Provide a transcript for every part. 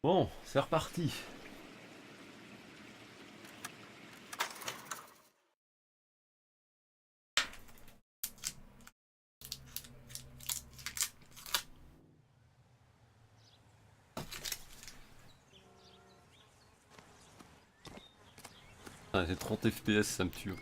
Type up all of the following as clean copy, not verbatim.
Bon, c'est reparti. Ah, c'est 30 FPS, ça me tue.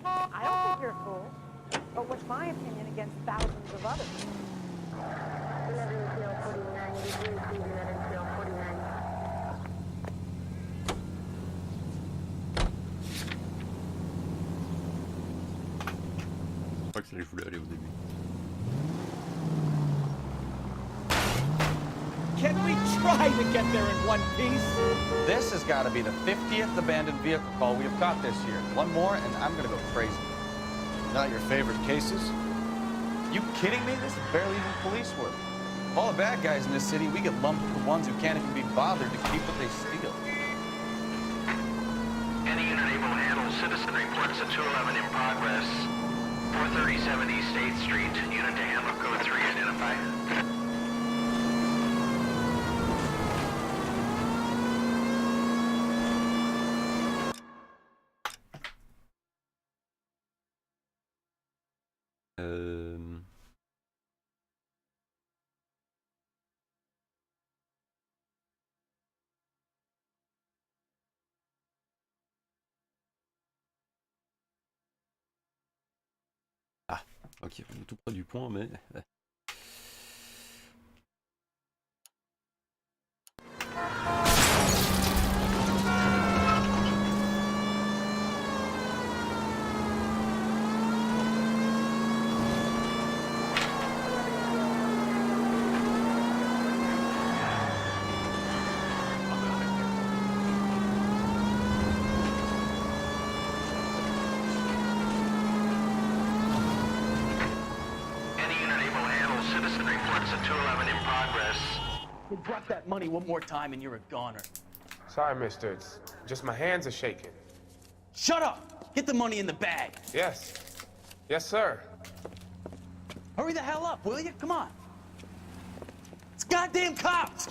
I don't think you're a fool, but what's my opinion against thousands of others? Je crois que c'est là que je voulais aller au début. Can we try to get there in one piece? This has got to be the 50th abandoned vehicle call we have caught this year. One more and I'm gonna go crazy. Not your favorite cases? You kidding me? This is barely even police work. Of all the bad guys in this city, we get lumped with the ones who can't even be bothered to keep what they steal. Any unit able to handle citizen reports at 211 in progress. 437 East 8th Street. Unit to handle code 3 identified. Ah, ok, on est tout près du point, mais... Any unit able to handle citizen reports at 211 in progress. You drop that money one more time and you're a goner. Sorry, mister. It's just my hands are shaking. Shut up! Get the money in the bag. Yes. Yes, sir. Hurry the hell up, will you? Come on. It's goddamn cops!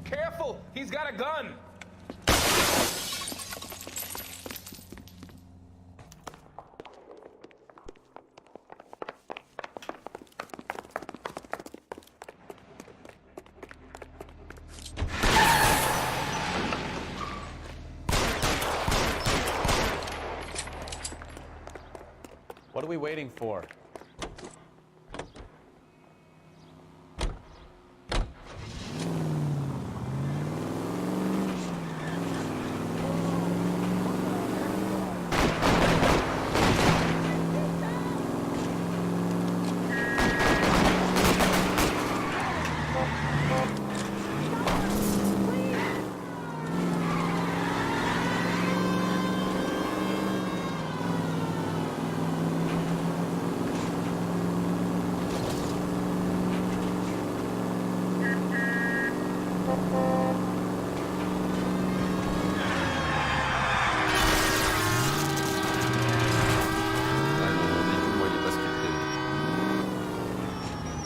Careful! He's got a gun! What are we waiting for?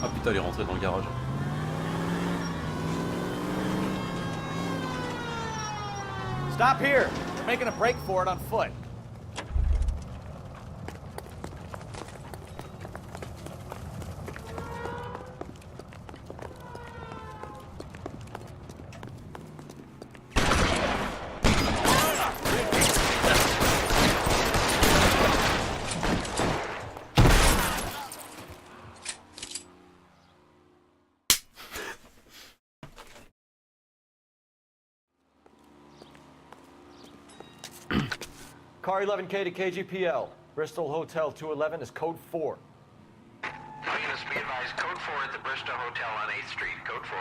Ah putain, elle est rentrée dans le garage. Stop here! We're making a break for it on foot. Car 11K to KGPL. Bristol Hotel 211 is code 4. All units be advised, code 4 at the Bristow Hotel on 8th Street. Code 4.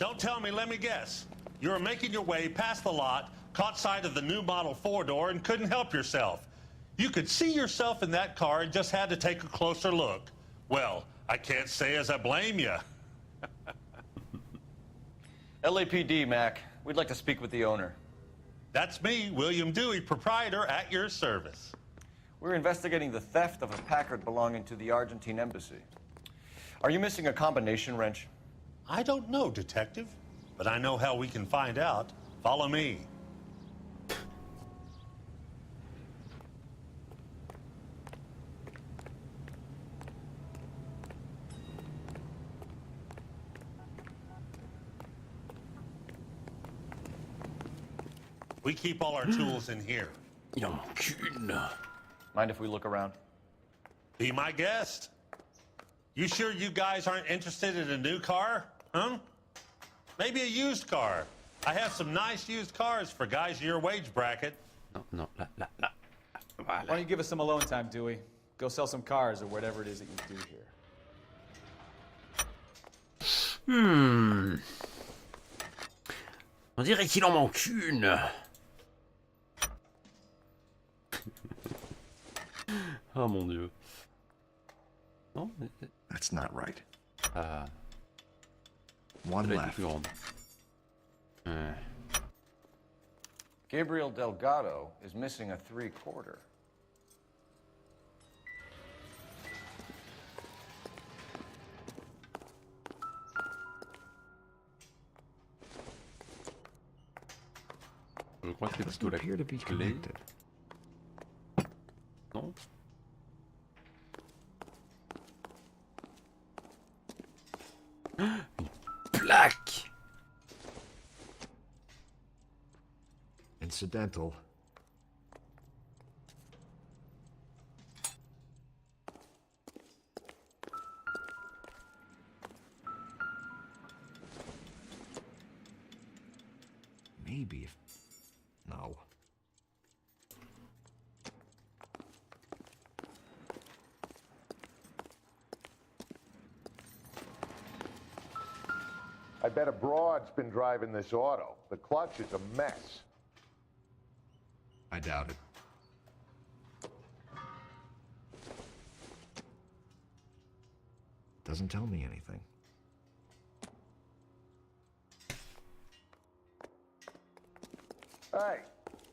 Don't tell me, let me guess. You were making your way past the lot, caught sight of the new model 4-door, and couldn't help yourself. You could see yourself in that car and just had to take a closer look. Well, I can't say as I blame you. LAPD, Mac. We'd like to speak with the owner. That's me, William Dewey, proprietor, at your service. We're investigating the theft of a Packard belonging to the Argentine embassy. Are you missing a combination wrench? I don't know, Detective, but I know how we can find out. Follow me. We keep all our tools in here. Mind if we look around? Be my guest. You sure you guys aren't interested in a new car? Huh? Maybe a used car. I have some nice used cars for guys in your wage bracket. Non, non, là, là, là. Why don't you give us some alone time, Dewey? Go sell some cars or whatever it is that you do here. On dirait qu'il en manque une. Oh mon dieu. Non, mais... That's not right. Ah, One elle a été left. plus grande. Gabriel Delgado is missing a 3/4. Je crois que c'est plutôt Doesn't la appear to be clé. connected. Non. Une plaque. Incidental. Maybe if... No. I bet a broad's been driving this auto. The clutch is a mess. I doubt it. Doesn't tell me anything. Hey,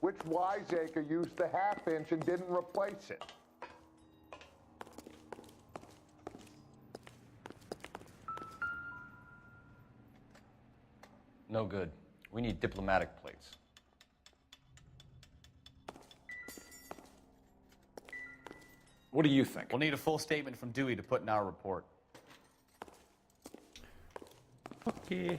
which wiseacre used the half-inch and didn't replace it? No good. We need diplomatic plates. What do you think? We'll need a full statement from Dewey to put in our report. Ok.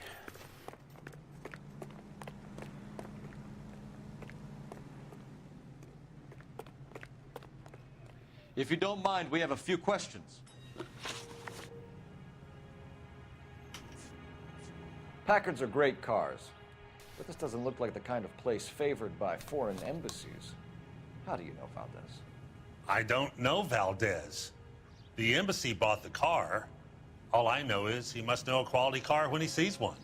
If you don't mind, we have a few questions. Packards are great cars, but this doesn't look like the kind of place favored by foreign embassies. How do you know Valdez? I don't know Valdez. The embassy bought the car. All I know is he must know a quality car when he sees one.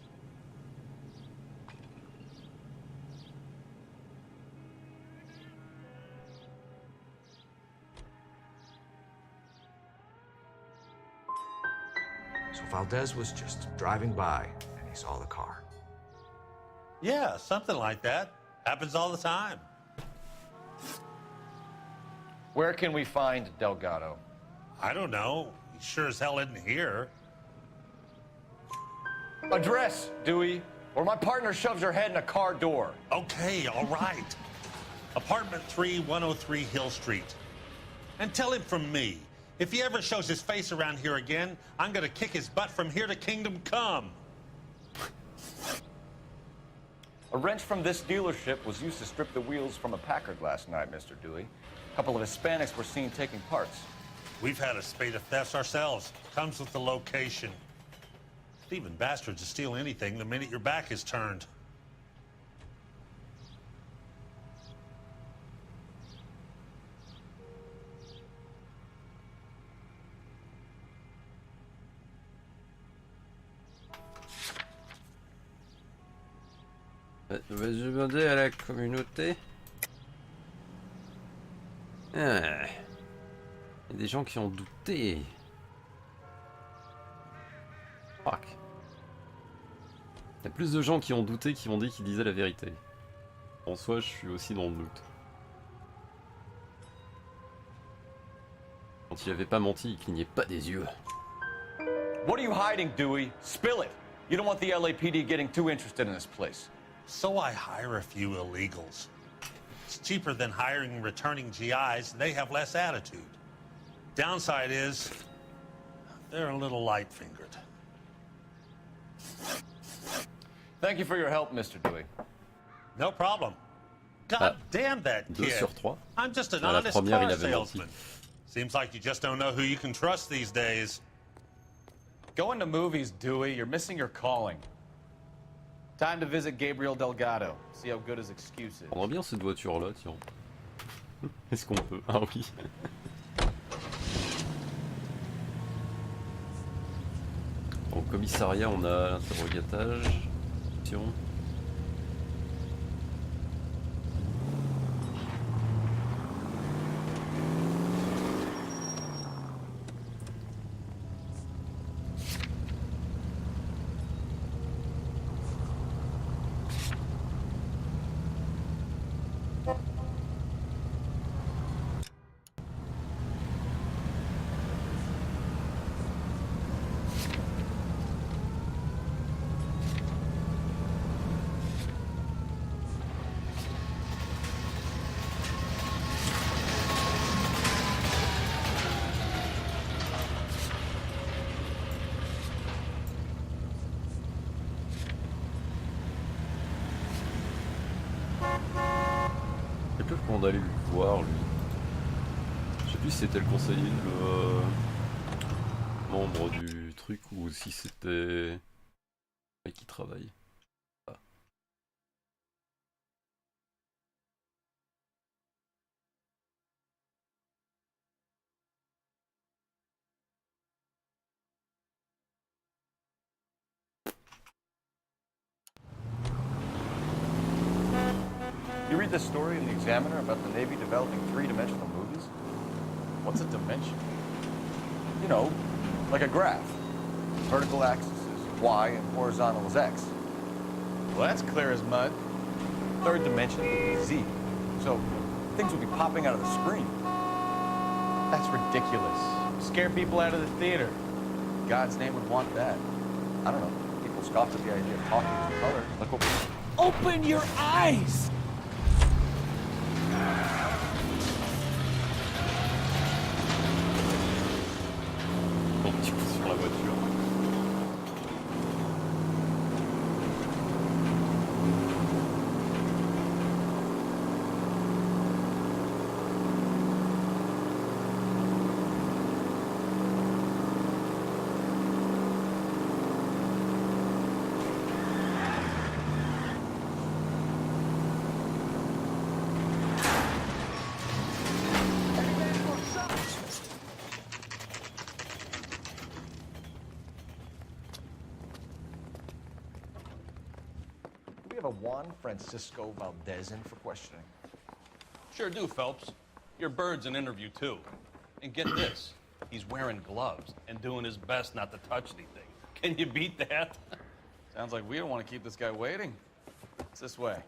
So Valdez was just driving by and he saw the car. Yeah, something like that. Happens all the time. Where can we find Delgado? I don't know. He sure as hell isn't here. Address, Dewey, or my partner shoves her head in a car door. Okay, all right. Apartment 3, 103 Hill Street. And tell him from me, if he ever shows his face around here again, I'm gonna kick his butt from here to Kingdom Come. A wrench from this dealership was used to strip the wheels from a Packard last night, Mr. Dewey. A couple of Hispanics were seen taking parts. We've had a spate of thefts ourselves. Comes with the location. Thieving bastards will steal anything the minute your back is turned. Je vais demander à la communauté. Ah. Il y a des gens qui ont douté. Fuck. Il y a plus de gens qui ont douté qui ont dit qu'ils disaient la vérité. En soi, je suis aussi dans le doute. Quand il avait pas menti, il clignait pas des yeux. What are you hiding, Dewey? Spill it. You don't want the LAPD getting too interested in this place. So I hire a few illegals. It's cheaper than hiring returning GIs, and they have less attitude. Downside is, they're a little light-fingered. Thank you for your help, Mr. Dewey. No problem. God damn that 2 kid. sur 3. I'm just an À la honest première, il car avait menti. salesman. Seems like you just don't know who you can trust these days. Going to movies, Dewey. You're missing your calling. Time to visit Gabriel Delgado. See how good his excuse is. Prendra bien cette voiture-là, tiens. Est-ce qu'on peut? Ah oui. Au commissariat, on a l'interrogatage. Tiens. C'est peut-être qu'on allait le voir, lui. Je sais plus si c'était le conseiller, le membre du truc, ou si c'était le mec qui travaille. Ah. You read the story in the Examiner about the Navy developing three-dimensional movies? What's a dimension? You know, like a graph. Vertical axis is Y and horizontal is X. Well, that's clear as mud. Third dimension would be Z. So things would be popping out of the screen. That's ridiculous. Scare people out of the theater. God's name would want that. I don't know. People scoffed at the idea of talking in color. Look what we... Open your eyes! Un petit coup sur la voiture. Do we have a Juan Francisco Valdez in for questioning? Sure do, Phelps. Your bird's an interview, too. And get this, he's wearing gloves and doing his best not to touch anything. Can you beat that? Sounds like we don't want to keep this guy waiting. It's this way.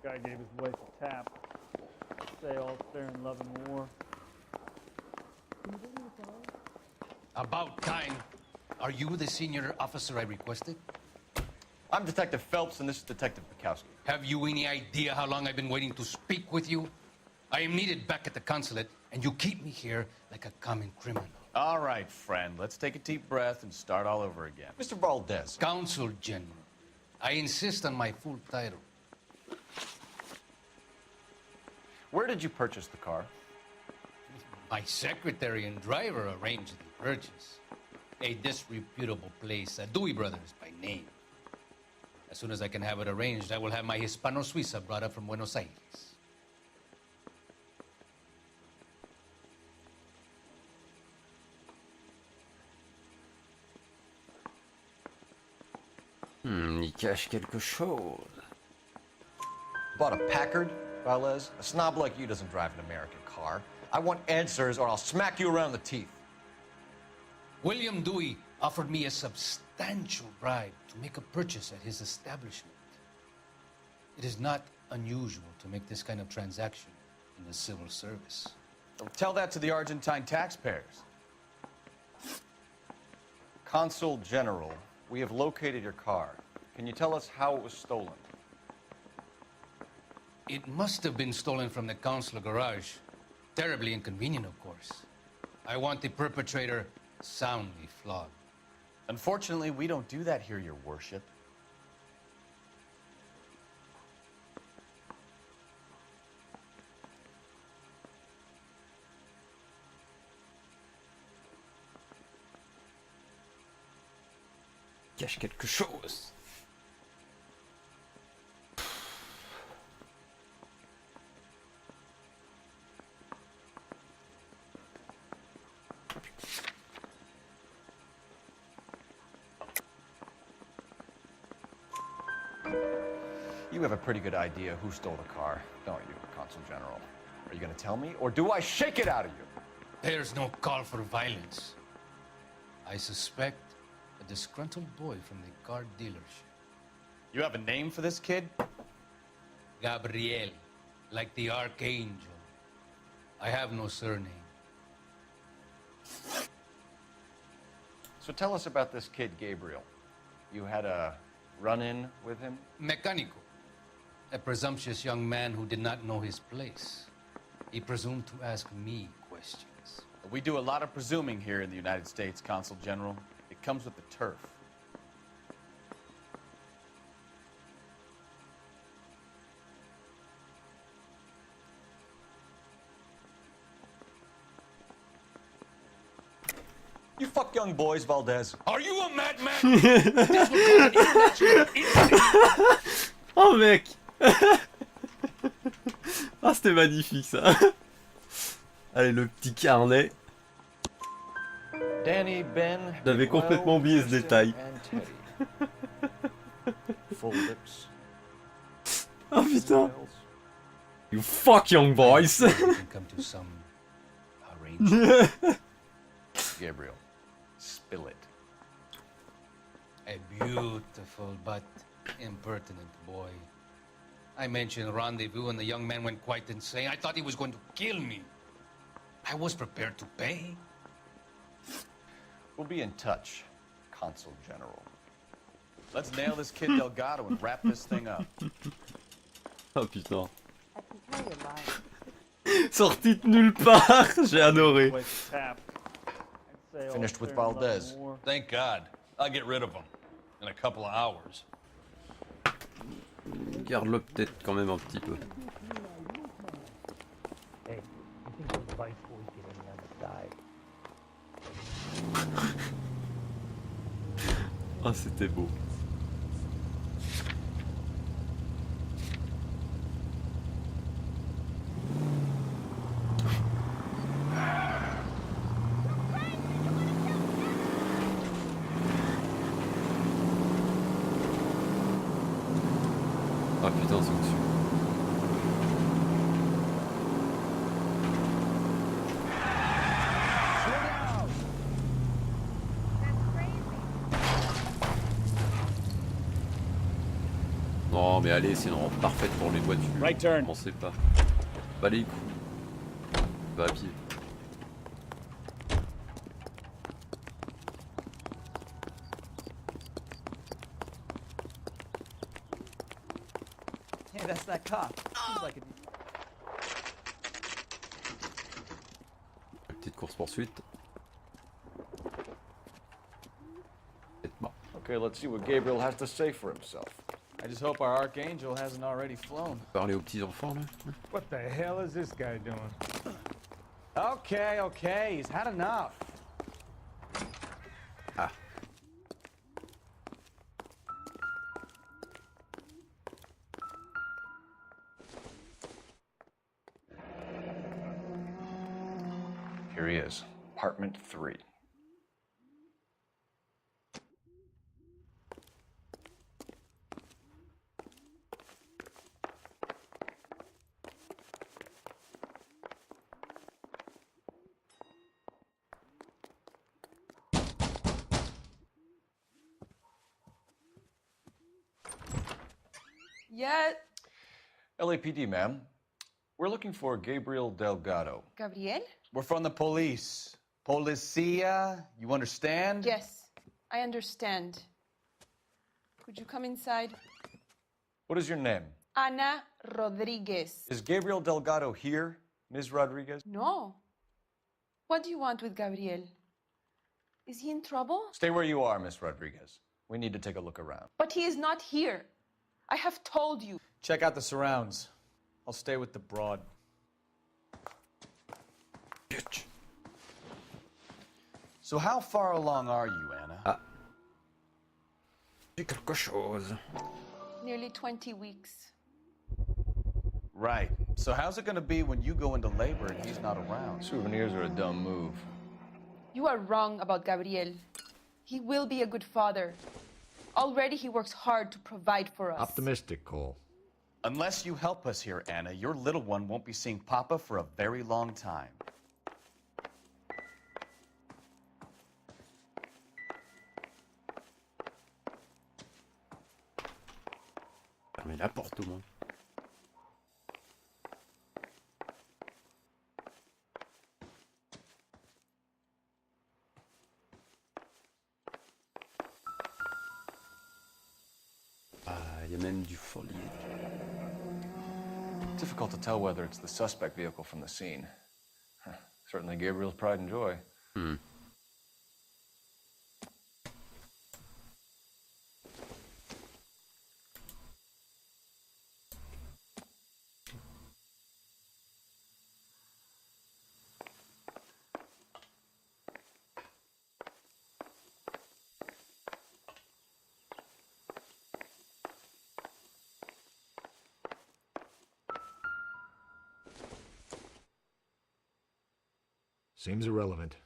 Guy gave his wife a tap. Say all fair in love and war. About time. Are you the senior officer I requested? I'm Detective Phelps, and this is Detective Bukowski. Have you any idea how long I've been waiting to speak with you? I am needed back at the consulate, and you keep me here like a common criminal. All right, friend, let's take a deep breath and start all over again. Mr. Valdez. Consul General. I insist on my full title. Where did you purchase the car? My secretary and driver arranged the purchase. A disreputable place, Dewey Brothers by name. As soon as I can have it arranged, I will have my Hispano Suiza brought up from Buenos Aires. Il cache quelque chose. Bought a Packard, Valdez? A snob like you doesn't drive an American car. I want answers or I'll smack you around the teeth. William Dewey offered me a substantial bribe to make a purchase at his establishment. It is not unusual to make this kind of transaction in the civil service. Tell that to the Argentine taxpayers. Consul General, we have located your car. Can you tell us how it was stolen? It must have been stolen from the consular garage. Terribly inconvenient, of course. I want the perpetrator soundly flogged. Unfortunately, we don't do that here, your worship. Cache quelque chose. You have a pretty good idea who stole the car, don't you, Consul General? Are you going to tell me, or do I shake it out of you? There's no call for violence. I suspect a disgruntled boy from the car dealership. You have a name for this kid? Gabriel, like the archangel. I have no surname. So tell us about this kid, Gabriel. You had a run-in with him? Mecánico. A presumptuous young man who did not know his place. He presumed to ask me questions. We do a lot of presuming here in the United States, Consul General. It comes with the turf. You fuck young boys, Valdez. Are you a madman? This would call an international incident. Oh mec. Ah c'était magnifique ça. Allez le petit carnet. Danny, Ben. J'avais complètement oublié ce détail. Full lips. Oh putain. You fuck young boys. We can come to some arrangement. Gabriel, spill it. A beautiful but impertinent boy. I mentioned rendezvous and the young man went quite insane. I thought he was going to kill me. I was prepared to pay. We'll be in touch, Consul General. Let's nail this kid Delgado and wrap this thing up. Oh putain. I can tell you're lying. Sorti de nulle part. J'ai adoré. Wait, tap. I'd say all Finished with fair and Valdez. nothing more. Thank God. I'll get rid of him in a couple of hours. Garde-le peut-être quand même un petit peu. Hey, you think those vice boys get any on the side? Ah c'était beau. Ah putain c'est au-dessus. Non mais allez, c'est une rampe parfaite pour les voitures. Right turn. Pensez pas. Pas les coups. Va à pied. Hey, that's that cop. Seems like a... Petite course poursuite. Okay, let's see what Gabriel has to say for himself. I just hope our archangel hasn't already flown. Parler aux petits enfants là. What the hell is this guy doing? Okay, he's had enough. Ah. Here he is, apartment 3. Yeah, LAPD, ma'am. We're looking for Gabriel Delgado. Gabriel? We're from the police. Policia, you understand? Yes, I understand. Could you come inside? What is your name? Ana Rodriguez. Is Gabriel Delgado here, Ms. Rodriguez? No. What do you want with Gabriel? Is he in trouble? Stay where you are, Ms. Rodriguez. We need to take a look around. But he is not here. I have told you. Check out the surrounds. I'll stay with the broad. Bitch. So how far along are you, Anna? J'ai quelque chose. Nearly 20 weeks. Right. So how's it gonna be when you go into labor and he's not around? Souvenirs are a dumb move. You are wrong about Gabriel. He will be a good father. Already he works hard to provide for us. Optimistic, Cole. Unless you help us here, Anna, your little one won't be seeing Papa for a very long time. Fermez la porte au moins. Il y a même du foliage. Difficult to tell whether it's the suspect vehicle from the scene. Certainly Gabriel's pride and joy. Seems irrelevant.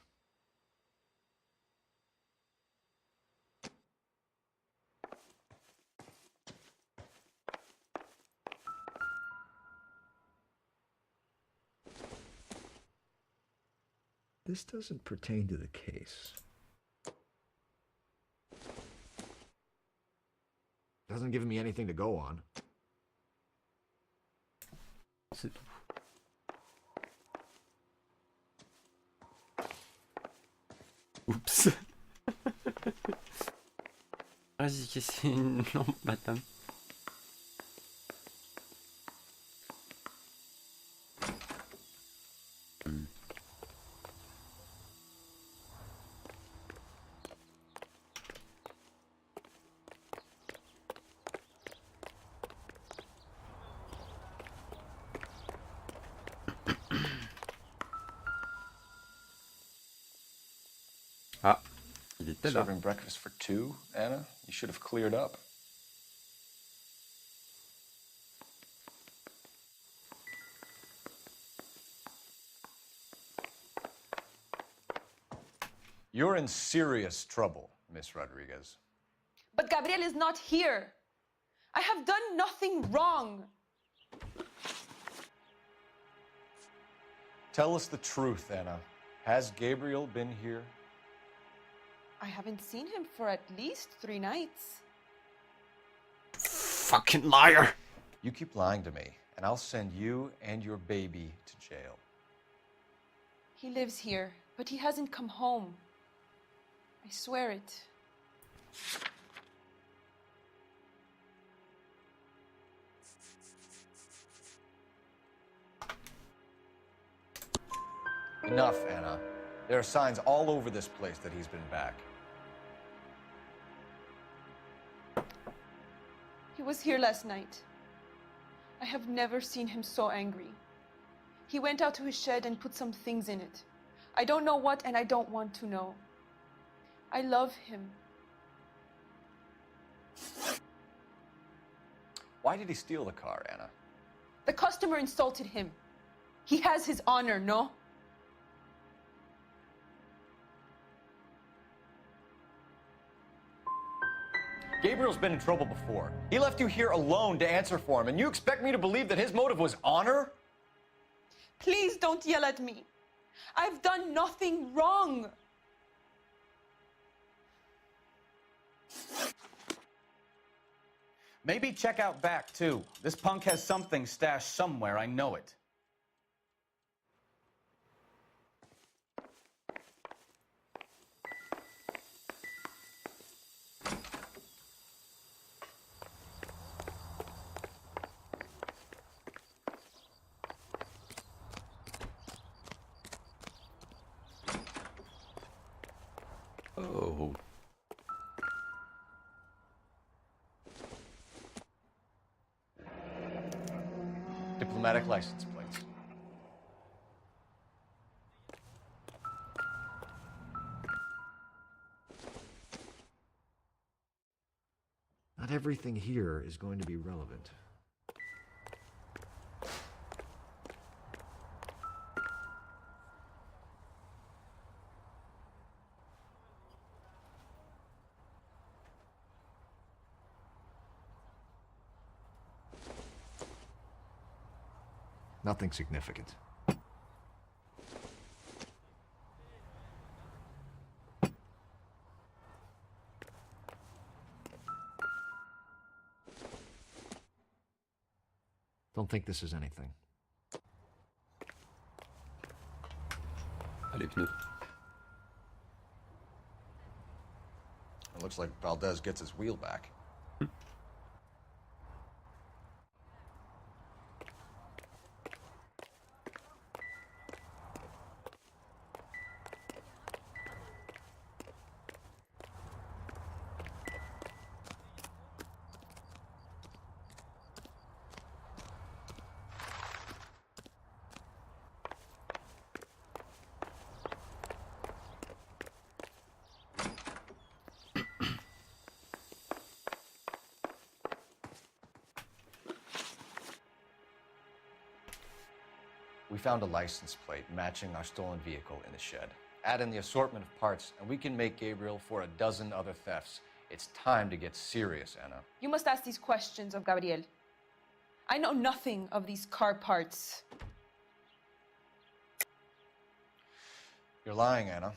This doesn't pertain to the case. Doesn't give me anything to go on. C'est tout. Oups. Vas-y, cassez une lampe, madame. Ah, il était là. Serving breakfast for two, Anna? You should have cleared up. You're in serious trouble, Miss Rodriguez. But Gabriel is not here. I have done nothing wrong. Tell us the truth, Anna. Has Gabriel been here? I haven't seen him for at least 3 nights. Fucking liar! You keep lying to me, and I'll send you and your baby to jail. He lives here, but he hasn't come home. I swear it. Enough, Anna. There are signs all over this place that he's been back. He was here last night. I have never seen him so angry. He went out to his shed and put some things in it. I don't know what, and I don't want to know. I love him. Why did he steal the car, Anna? The customer insulted him. He has his honor, no? Gabriel's been in trouble before. He left you here alone to answer for him, and you expect me to believe that his motive was honor? Please don't yell at me. I've done nothing wrong. Maybe check out back, too. This punk has something stashed somewhere, I know it. Oh. Diplomatic license plates. Not everything here is going to be relevant. Nothing significant. Don't think this is anything. Ah, les pneus. It looks like Valdez gets his wheel back. We found a license plate matching our stolen vehicle in the shed. Add in the assortment of parts, and we can make Gabriel for a dozen other thefts. It's time to get serious, Anna. You must ask these questions of Gabriel. I know nothing of these car parts. You're lying, Anna.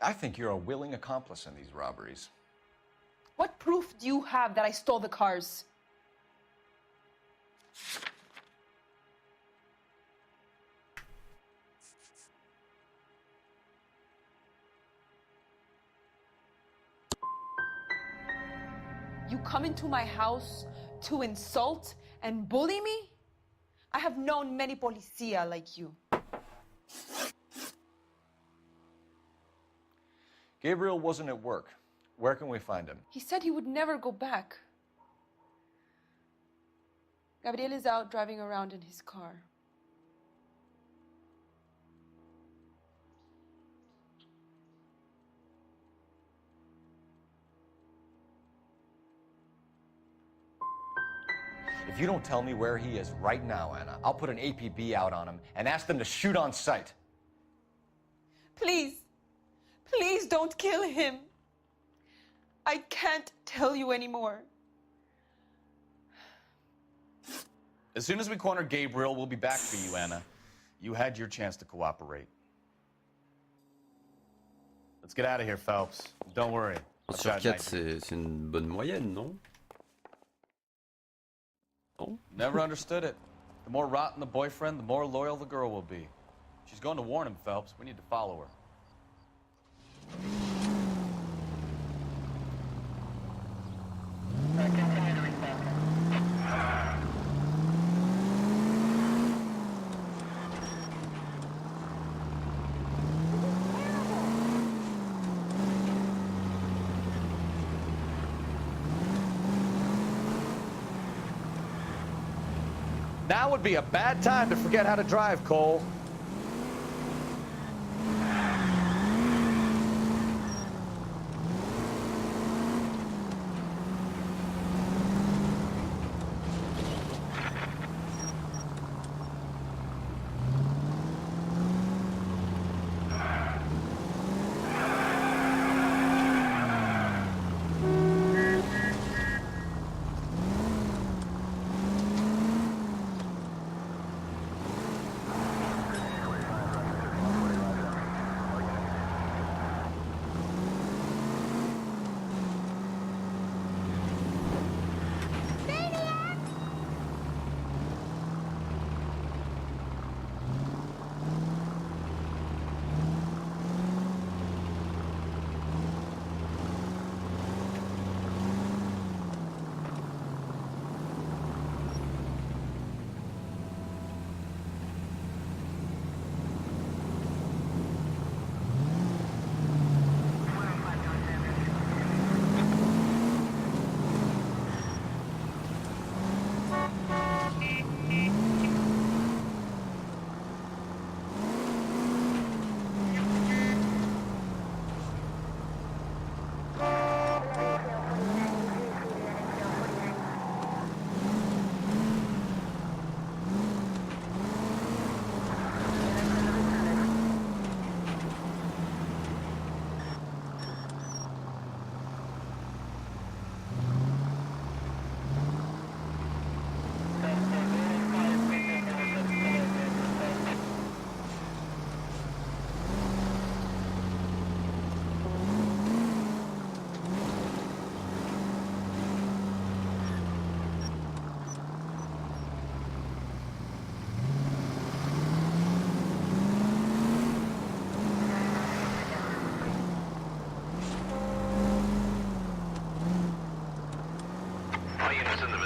I think you're a willing accomplice in these robberies. What proof do you have that I stole the cars? You come into my house to insult and bully me? I have known many policia like you. Gabriel wasn't at work. Where can we find him? He said he would never go back. Gabriel is out driving around in his car. If you don't tell me where he is right now, Anna, I'll put an APB out on him and ask them to shoot on sight. Please, please don't kill him. I can't tell you anymore. As soon as we corner Gabriel, we'll be back for you, Anna. You had your chance to cooperate. Let's get out of here, Phelps. Don't worry. Sur 4, c'est une bonne moyenne, non? Non? Never understood it. The more rotten the boyfriend, the more loyal the girl will be. She's going to warn him, Phelps. We need to follow her. Now would be a bad time to forget how to drive, Cole.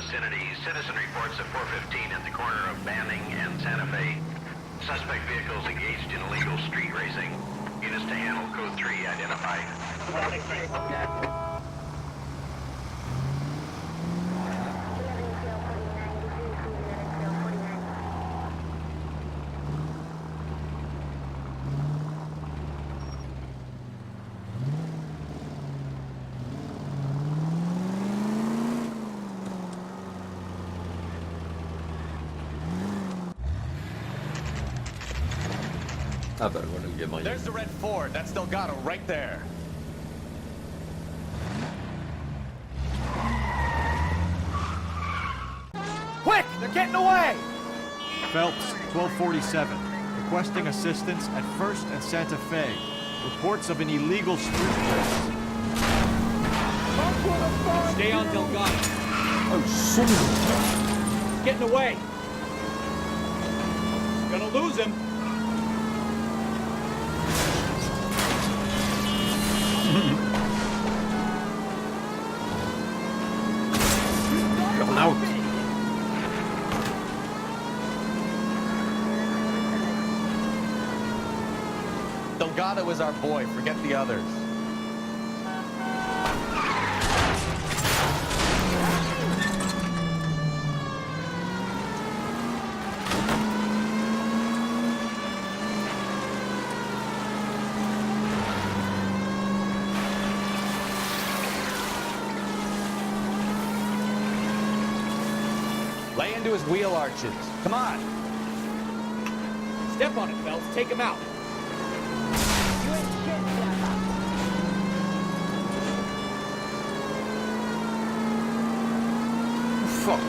vicinity. Citizen reports at 415 at the corner of Banning and Santa Fe. Suspect vehicles engaged in illegal street racing. Units to handle code 3 identified. Ah bah voilà le gamin. There's the red Ford. That's Delgado right there. Quick! They're getting away! Phelps, 1247. Requesting assistance at 1st and Santa Fe. Reports of an illegal street race. Stay on Delgado. Oh, son of Getting away. Gonna lose him. Burn out. Delgado is our boy. Forget the others. Lay into his wheel arches. Come on. Step on it, Phelps. Take him out. Fuck.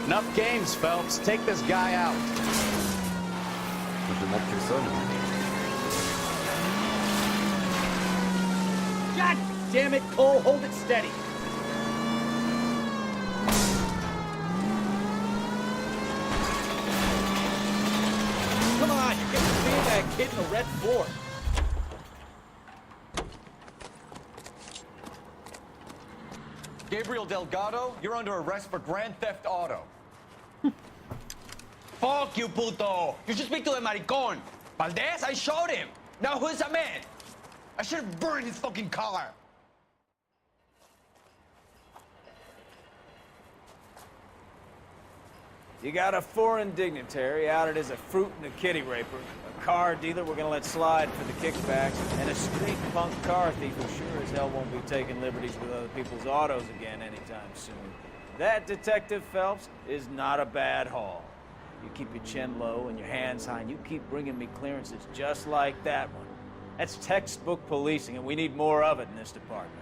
Enough games, Phelps. Take this guy out. Je demande que ça, mais... God damn it, Cole. Hold it steady. Come on, you're getting to see that kid in the red Ford. Gabriel Delgado, you're under arrest for Grand Theft Auto. Fuck you, puto! You should speak to the maricon. Valdez, I showed him. Now who's the man? I should have burned his fucking car. You got a foreign dignitary outed as a fruit and a kitty raper, a car dealer we're gonna let slide for the kickbacks, and a street punk car thief who sure as hell won't be taking liberties with other people's autos again anytime soon. That, Detective Phelps, is not a bad haul. You keep your chin low and your hands high, and you keep bringing me clearances just like that one. That's textbook policing, and we need more of it in this department.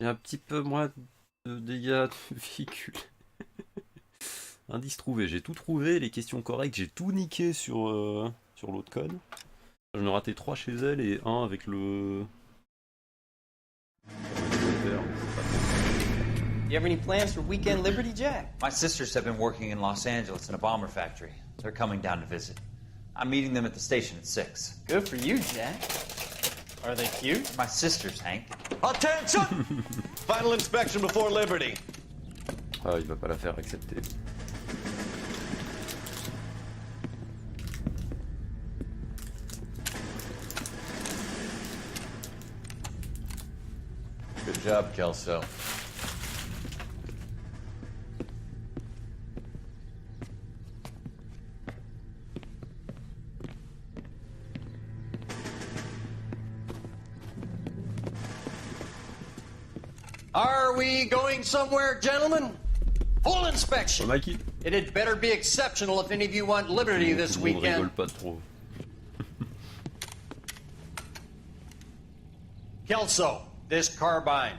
Il y a un petit peu moins de dégâts de véhicule. Indice trouvé, j'ai tout trouvé, les questions correctes, j'ai tout niqué sur, sur l'autre code. J'en ai raté 3 chez elle et 1 avec le... You have any plans for weekend Liberty, Jack? My sisters have been working in Los Angeles in a bomber factory. They're coming down to visit. I'm meeting them at the station at 6. Good for you, Jack. Are they cute? My sisters, Hank. Attention! Final inspection before Liberty. Ah, il va pas la faire accepter. Good job, Kelso. Are we going somewhere, gentlemen? Full inspection. Mikey. It had better be exceptional if any of you want Liberty this weekend. Rigole pas trop. Kelso, this carbine.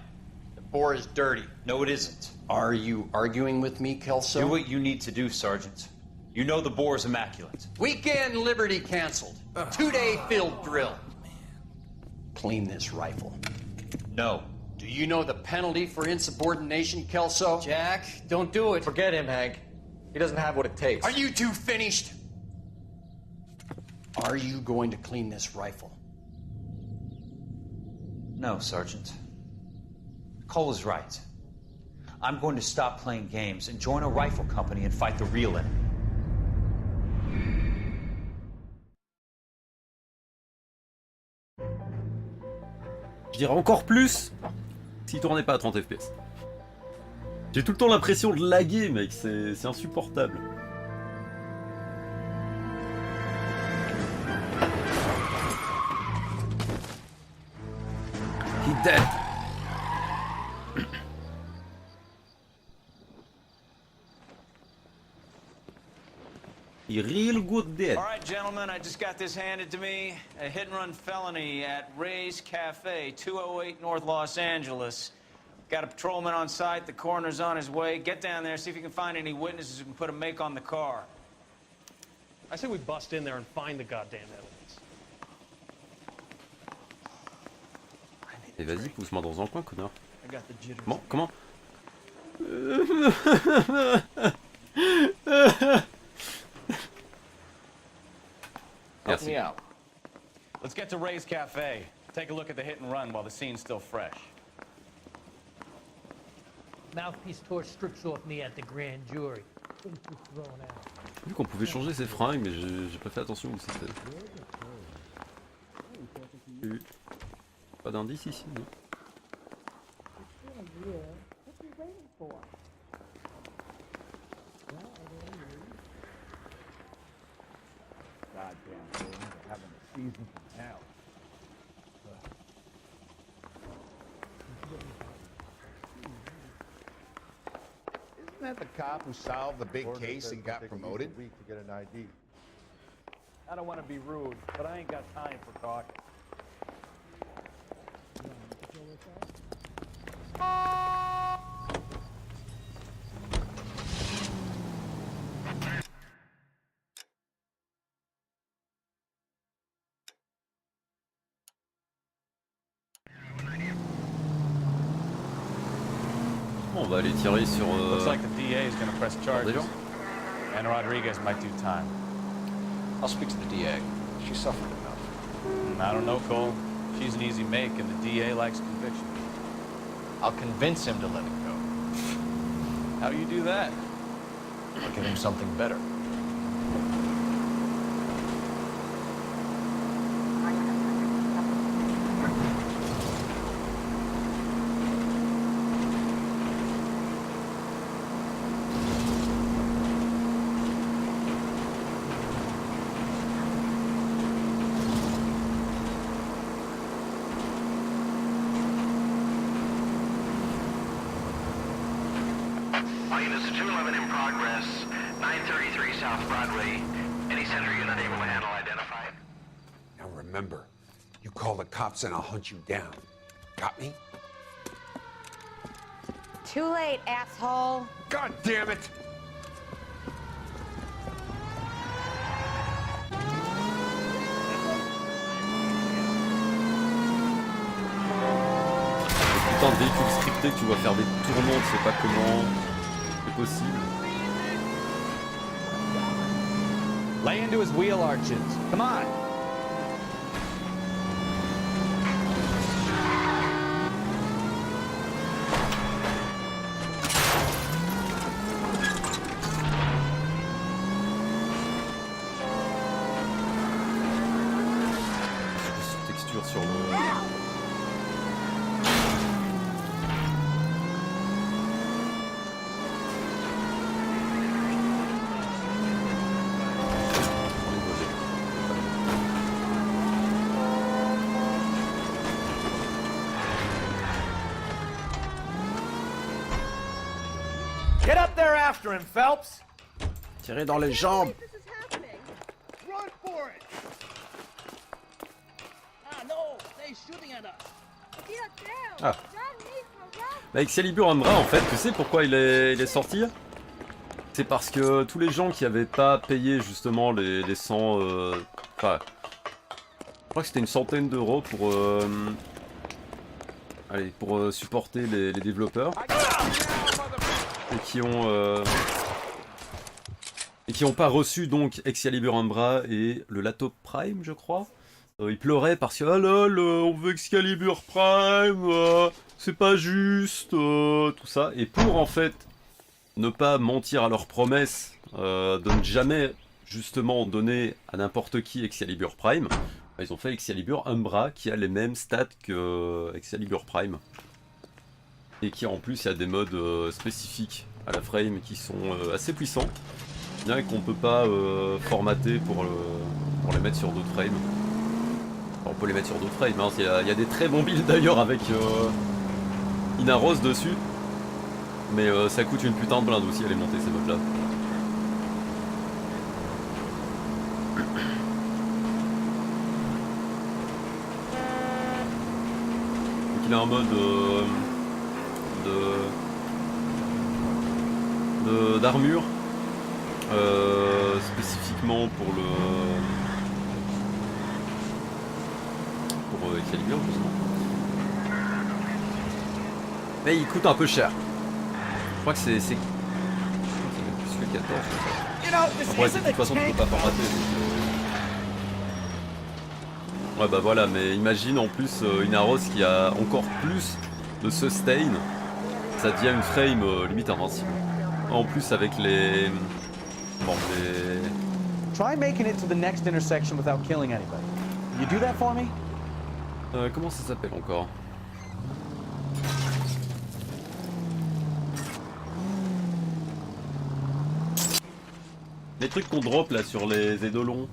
The bore is dirty. No, it isn't. Are you arguing with me, Kelso? Do what you need to do, Sergeant. You know the bore's immaculate. Weekend Liberty canceled. 2-day field drill. Clean this rifle. No. Do you know the penalty for insubordination, Kelso? Jack, don't do it. Forget him, Hank. He doesn't have what it takes. Are you two finished? Are you going to clean this rifle? No, Sergeant. Cole is right. I'm going to stop playing games and join a rifle company and fight the real enemy. Je dirais encore plus s'il tournait pas à 30 FPS. J'ai tout le temps l'impression de laguer, mec, c'est insupportable. He dead. He real good dead. All right, gentlemen, I just got this handed to me. A hit-and-run felony at Ray's Cafe, 208 North Los Angeles. Got a patrolman on site. The coroner's on his way. Get down there, see if you can find any witnesses who can put a make on the car. I say we bust in there and find the goddamn evidence. Et vas-y, pousse-moi dans un coin, connard. I got the jitters. Comment Help me out. Let's get to Ray's Cafe. Take a look at the hit and run while the scene's still fresh. Mouthpiece tore strips off me at the grand jury. J'ai vu qu'on pouvait changer ses fringues, mais j'ai pas fait attention où c'était. Pas d'indice ici, non? Goddamn things are having a season from hell. Isn't that the cop who solved the big case and got promoted? To get an ID. I don't want to be rude, but I ain't got time for talking. Bon, on va aller tirer sur. Looks like the DA is going to press charges. Déjà? And Rodriguez might do time. I'll speak to the DA. She suffered enough. I don't know, Cole. She's an easy make, and the DA likes conviction. I'll convince him to let it go. How do you do that? I'll give him something better. All units, 211 in progress, 933 South Broadway. Any center you're not able to handle, identify it. Now remember, you call the cops and I'll hunt you down. Got me? Too late, asshole. God damn it! Putain de véhicule scripté que tu vas faire des tournements, tu sais pas comment. C'est possible. Lay into his wheel arches. Come on. Texture sur le. Get up there after him, Phelps. Tirez dans les jambes. Run for it! Ah no, they're shooting at us. Ah. Bah Excalibur Umbra, en fait, tu sais pourquoi il est sorti? C'est parce que tous les gens qui avaient pas payé justement les 100... Enfin... je crois que c'était une centaine d'euros pour... allez, pour supporter les développeurs. Et qui ont... et qui n'ont pas reçu donc Excalibur Umbra et le Lato Prime, je crois. Ils pleuraient parce que ah lol, on veut Excalibur Prime, c'est pas juste, tout ça. Et pour en fait ne pas mentir à leurs promesses, de ne jamais justement donner à n'importe qui Excalibur Prime, ils ont fait Excalibur Umbra qui a les mêmes stats que Excalibur Prime. Et qui en plus a des modes spécifiques à la frame qui sont assez puissants. Bien qu'on peut pas formater pour les mettre sur d'autres frames. Enfin, on peut les mettre sur d'autres frames, hein. Il y a des très bons builds d'ailleurs avec Inaros dessus. Mais ça coûte une putain de blinde aussi à les monter ces modes là. Donc il a un mode d'armure spécifiquement pour Excalibur justement. Mais il coûte un peu cher. Je crois que c'est plus que 14. Ouais, de toute façon tu peux pas formater. Ouais bah voilà, mais imagine en plus une Aros qui a encore plus de sustain, ça devient une frame limite invincible. En plus avec les... Bon, Try making it to the next intersection without killing anybody. Can you do that for me? Comment ça s'appelle encore? Les trucs qu'on drop là sur les édolons.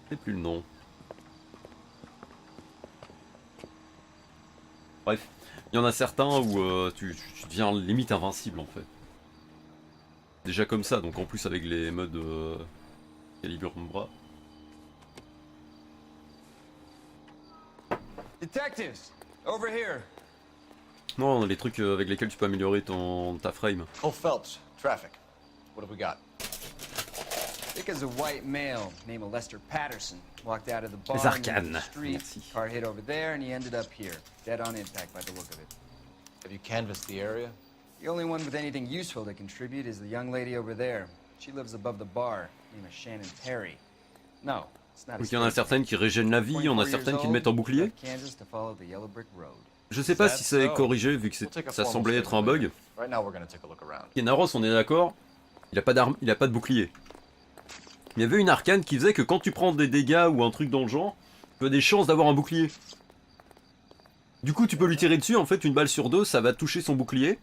Je sais plus le nom. Bref, il y en a certains où tu deviens limite invincible en fait. Déjà comme ça, donc en plus avec les modes Excalibur Umbra. Detectives, over here. Non, les trucs avec lesquels tu peux améliorer ta frame. Oh, Phelps, traffic. What have we got? Thick as a white male named Lester Patterson walked out of the bar Les arcanes. into the street. Merci. Car hit over there and he ended up here, dead on impact by the look of it. Have you canvassed the area? The only one with anything useful to contribute is the young lady over there. She lives above the bar, named Shannon Perry. No, it's not a Donc il y en a certaines qui régènent la vie, il y en a certaines qui le mettent en bouclier. Kansas to follow the yellow brick road. Je sais pas si ça est corrigé vu que ça semblait être un bug. Right now we're gonna take a look around. Inaros, on est d'accord, il a pas d'arme, il a pas de bouclier. Il y avait une arcane qui faisait que quand tu prends des dégâts ou un truc dans le genre, tu as des chances d'avoir un bouclier. Du coup tu peux lui tirer dessus, en fait une balle sur deux ça va toucher son bouclier,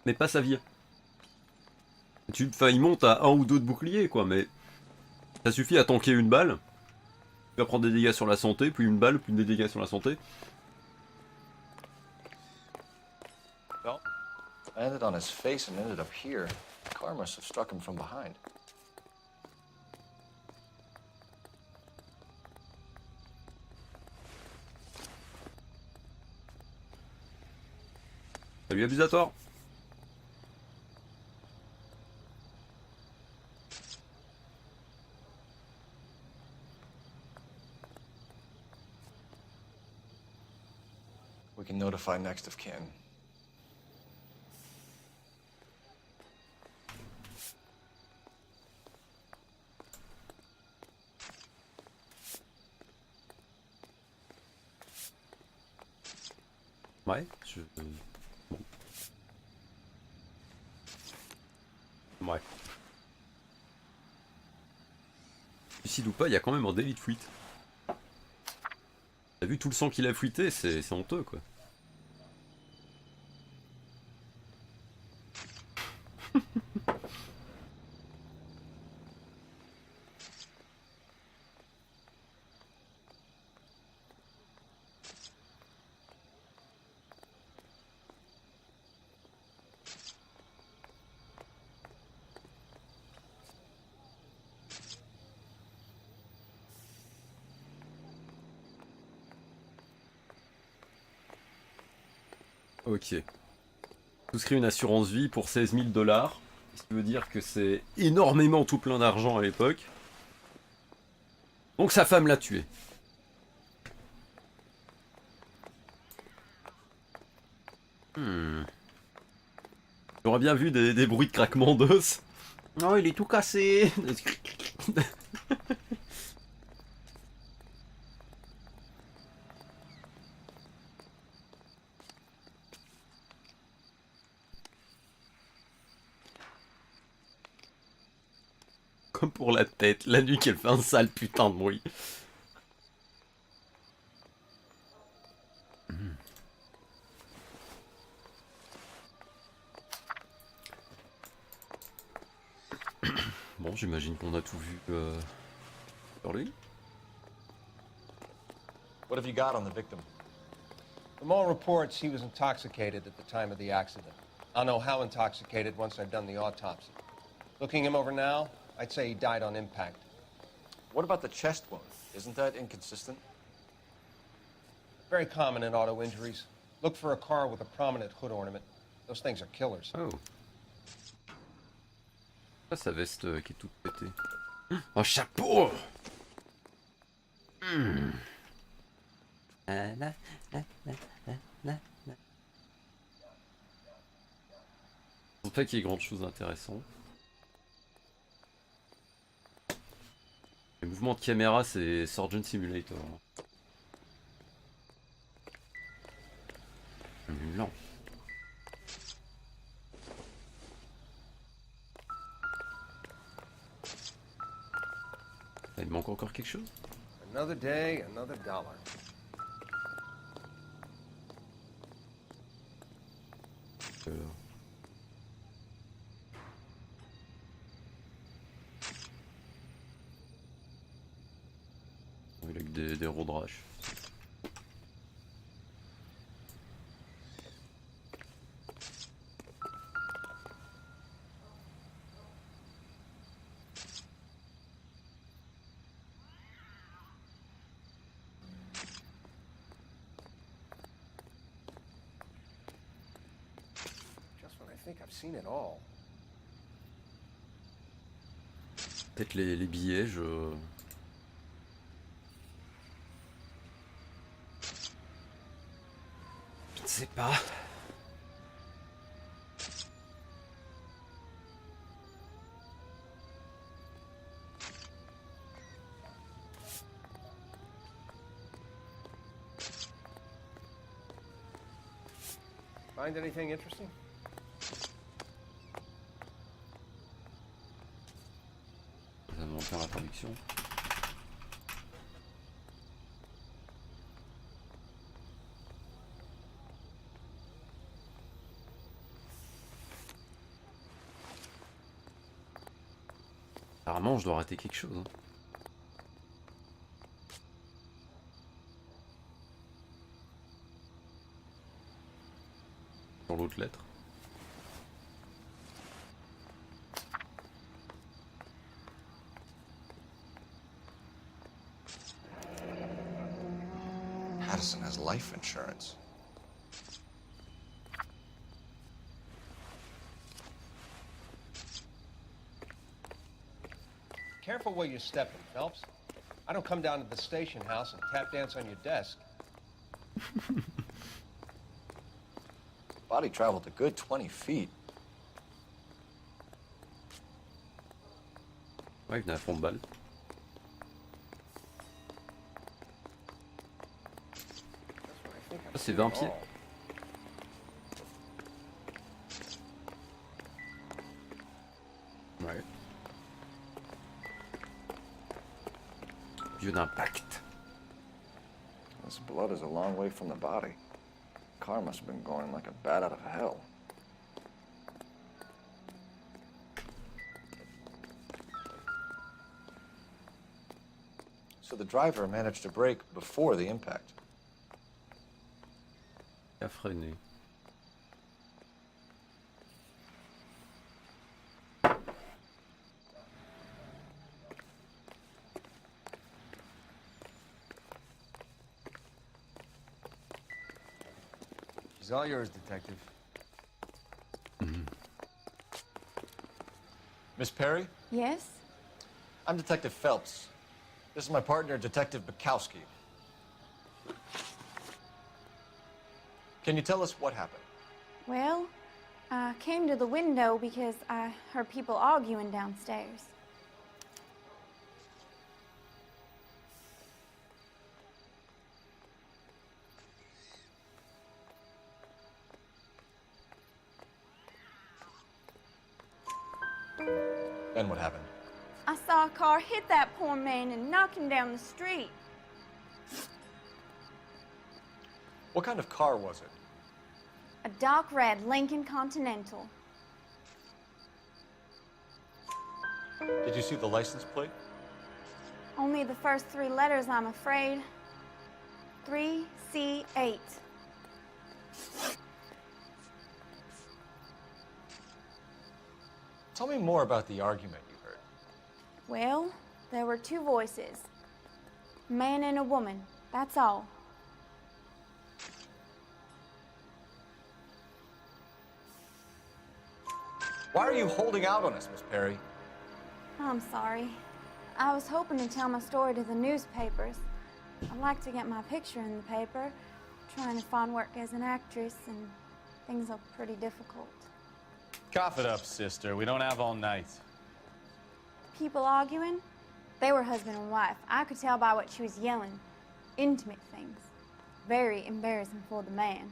mais pas sa vie. Enfin il monte à un ou deux de bouclier quoi, mais ça suffit à tanker une balle. Tu vas prendre des dégâts sur la santé, puis une balle, puis des dégâts sur la santé. Well, I landed on his face and ended up here. The car must have struck him from behind. Salut abusatoire. We can notify next of kin. Ouais, bon. Ouais. Lucide ou pas, il y a quand même un délit de fuite. T'as vu tout le sang qu'il a fuité, c'est honteux quoi. Ok. souscrit une assurance vie pour 16 000 $. Ce qui veut dire que c'est énormément tout plein d'argent à l'époque. Donc sa femme l'a tué. J'aurais bien vu des bruits de craquement d'os. Oh, il est tout cassé. Comme pour la tête, la nuque elle fait un sale putain de bruit. Bon, j'imagine qu'on a tout vu sur lui. What have you got on the victim? From all reports, he was intoxicated at the time of the accident. I'll know how intoxicated once I've done the autopsy. Looking him over now, I'd say he died on impact. What about the chest wound? Isn't that inconsistent? Very common in auto injuries. Look for a car with a prominent hood ornament. Those things are killers. Oh. Ah, sa veste qui est toute pétée. Un chapeau. Je pense pas qu'il y ait grand chose d'intéressant. Les mouvements de caméra, c'est Surgeon Simulator. Lent. Il manque encore quelque chose? Another day, another dollar. Il a que des road rash. Just when I think I've seen it all. Peut-être les billets, je ne sais pas. Find anything interesting? Ça va faire la traduction. Apparemment, je dois rater quelque chose. Hein. Dans l'autre lettre. Addison has life insurance. Careful where you're stepping, Phelps. I don't come down to the station house and tap dance on your desk. Body traveled a good 20 feet. Ouais, il venait à fond de balle. Ah, c'est 20 pieds. Ouais. Dieu d'impact. This blood is a long way from the body. Car must have been going like a bat out of hell. So the driver managed to brake before the impact. Il a freiné. She's all yours, Detective. Miss Perry? Yes? I'm Detective Phelps. This is my partner, Detective Bukowski. Can you tell us what happened? Well, I came to the window because I heard people arguing downstairs. Then what happened? I saw a car hit that poor man and knock him down the street. What kind of car was it? A dark red Lincoln Continental. Did you see the license plate? Only the first 3 letters, I'm afraid. 3C8. Tell me more about the argument you heard. Well, there were 2 voices. A man and a woman, that's all. Why are you holding out on us, Miss Perry? I'm sorry. I was hoping to tell my story to the newspapers. I'd like to get my picture in the paper. Trying to find work as an actress, and things are pretty difficult. Cough it up, sister. We don't have all night. People arguing? They were husband and wife. I could tell by what she was yelling. Intimate things. Very embarrassing for the man.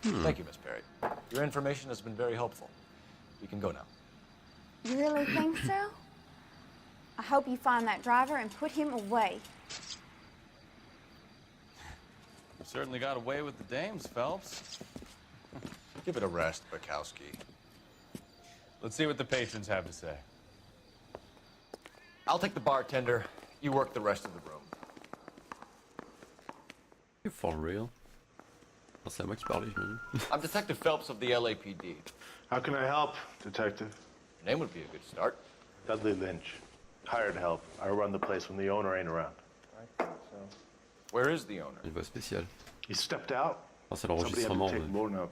Thank you, Miss Perry. Your information has been very helpful. You can go now. You really think so? I hope you find that driver and put him away. You certainly got away with the dames, Phelps. Give it a rest, Bukowski. Let's see what the patrons have to say. I'll take the bartender. You work the rest of the room. You for real? Oh, c'est à moi qui parlais, j'imagine. I'm Detective Phelps of the LAPD. How can I help, Detective? Your name would be a good start. Dudley Lynch. Hired help. I run the place when the owner ain't around. I think so. Where is the owner? Une voix spéciale. He stepped out. Oh, c'est Somebody had to l'enregistrement. take Lorna,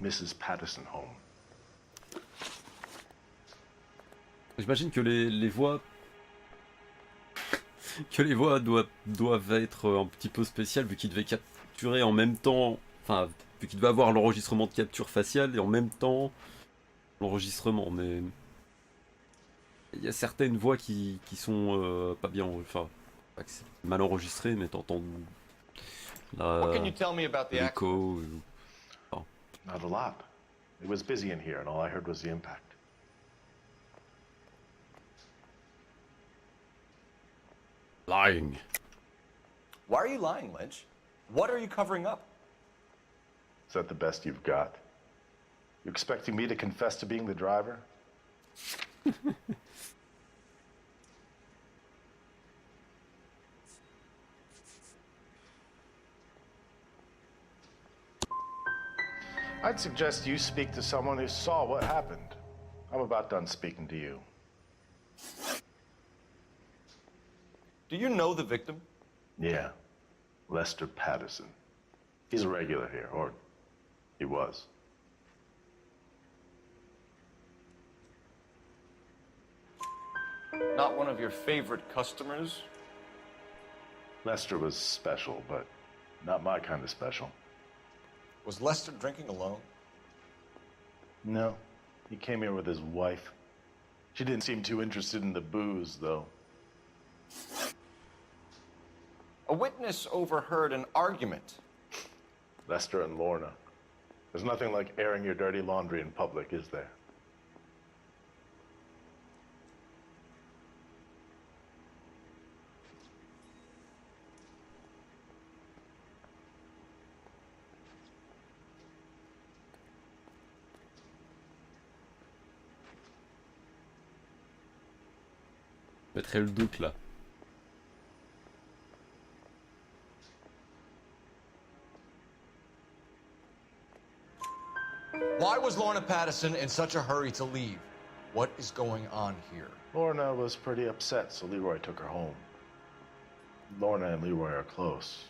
Mrs. Patterson home. J'imagine que les voix... que les voix doivent être un petit peu spéciales vu qu'il devait capturer en même temps... Enfin, vu qu'il devait avoir l'enregistrement de capture faciale et en même temps l'enregistrement, mais... Il y a certaines voix qui sont pas bien... Enfin, pas que c'est mal enregistrées, mais t'entends... What can you tell me about the l'écho... Oh. Not a lot. It was busy in here, and all I heard was the impact. Lying. Why are you lying, Lynch? What are you covering up? Is that the best you've got? You expecting me to confess to being the driver? I'd suggest you speak to someone who saw what happened. I'm about done speaking to you. Do you know the victim? Yeah, Lester Patterson. He's a regular here, or he was. Not one of your favorite customers? Lester was special, but not my kind of special. Was Lester drinking alone? No, he came here with his wife. She didn't seem too interested in the booze, though. A witness overheard an argument. Lester and Lorna. There's nothing like airing your dirty laundry in public, is there? Je mettrai le doute là. Why was Lorna Patterson in such a hurry to leave? What is going on here? Lorna was pretty upset, so Leroy took her home. Lorna and Leroy are close.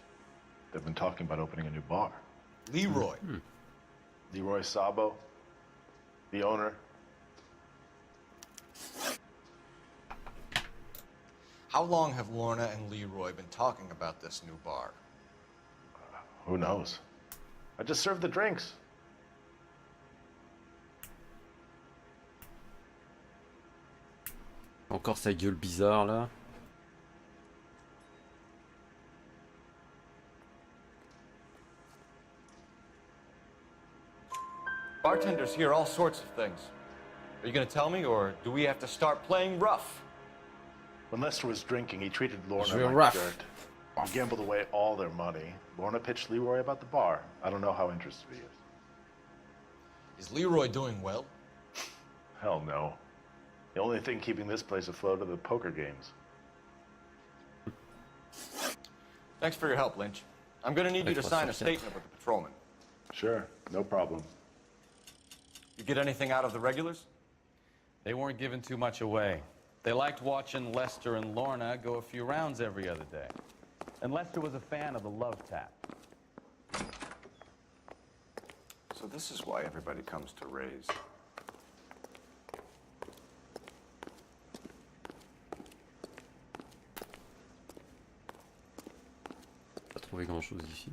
They've been talking about opening a new bar. Leroy? Leroy Sabo. The owner. How long have Lorna and Leroy been talking about this new bar? Who knows? I just served the drinks. Encore sa gueule bizarre là. Bartenders hear all sorts of things. Are you gonna tell me, or do we have to start playing rough? When Lester was drinking, he treated Lorna real like rough. dirt. He gambled away all their money. Lorna pitched Leroy about the bar. I don't know how interested he is. Is Leroy doing well? Hell no. The only thing keeping this place afloat are the poker games. Thanks for your help, Lynch. I'm gonna need you to sign a statement with the patrolman. Sure, no problem. You get anything out of the regulars? They weren't giving too much away. They liked watching Lester and Lorna go a few rounds every other day. And Lester was a fan of the love tap. So this is why everybody comes to Ray's. Pas trouvé grand chose ici.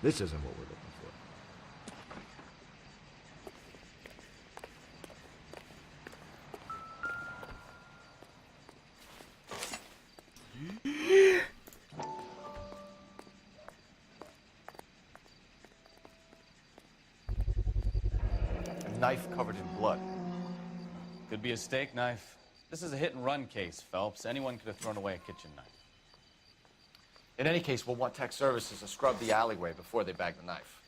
This isn't what we're looking for. A knife covered in blood. Could be a steak knife. This is a hit-and-run case, Phelps. Anyone could have thrown away a kitchen knife. In any case, we'll want tech services to scrub the alleyway before they bag the knife.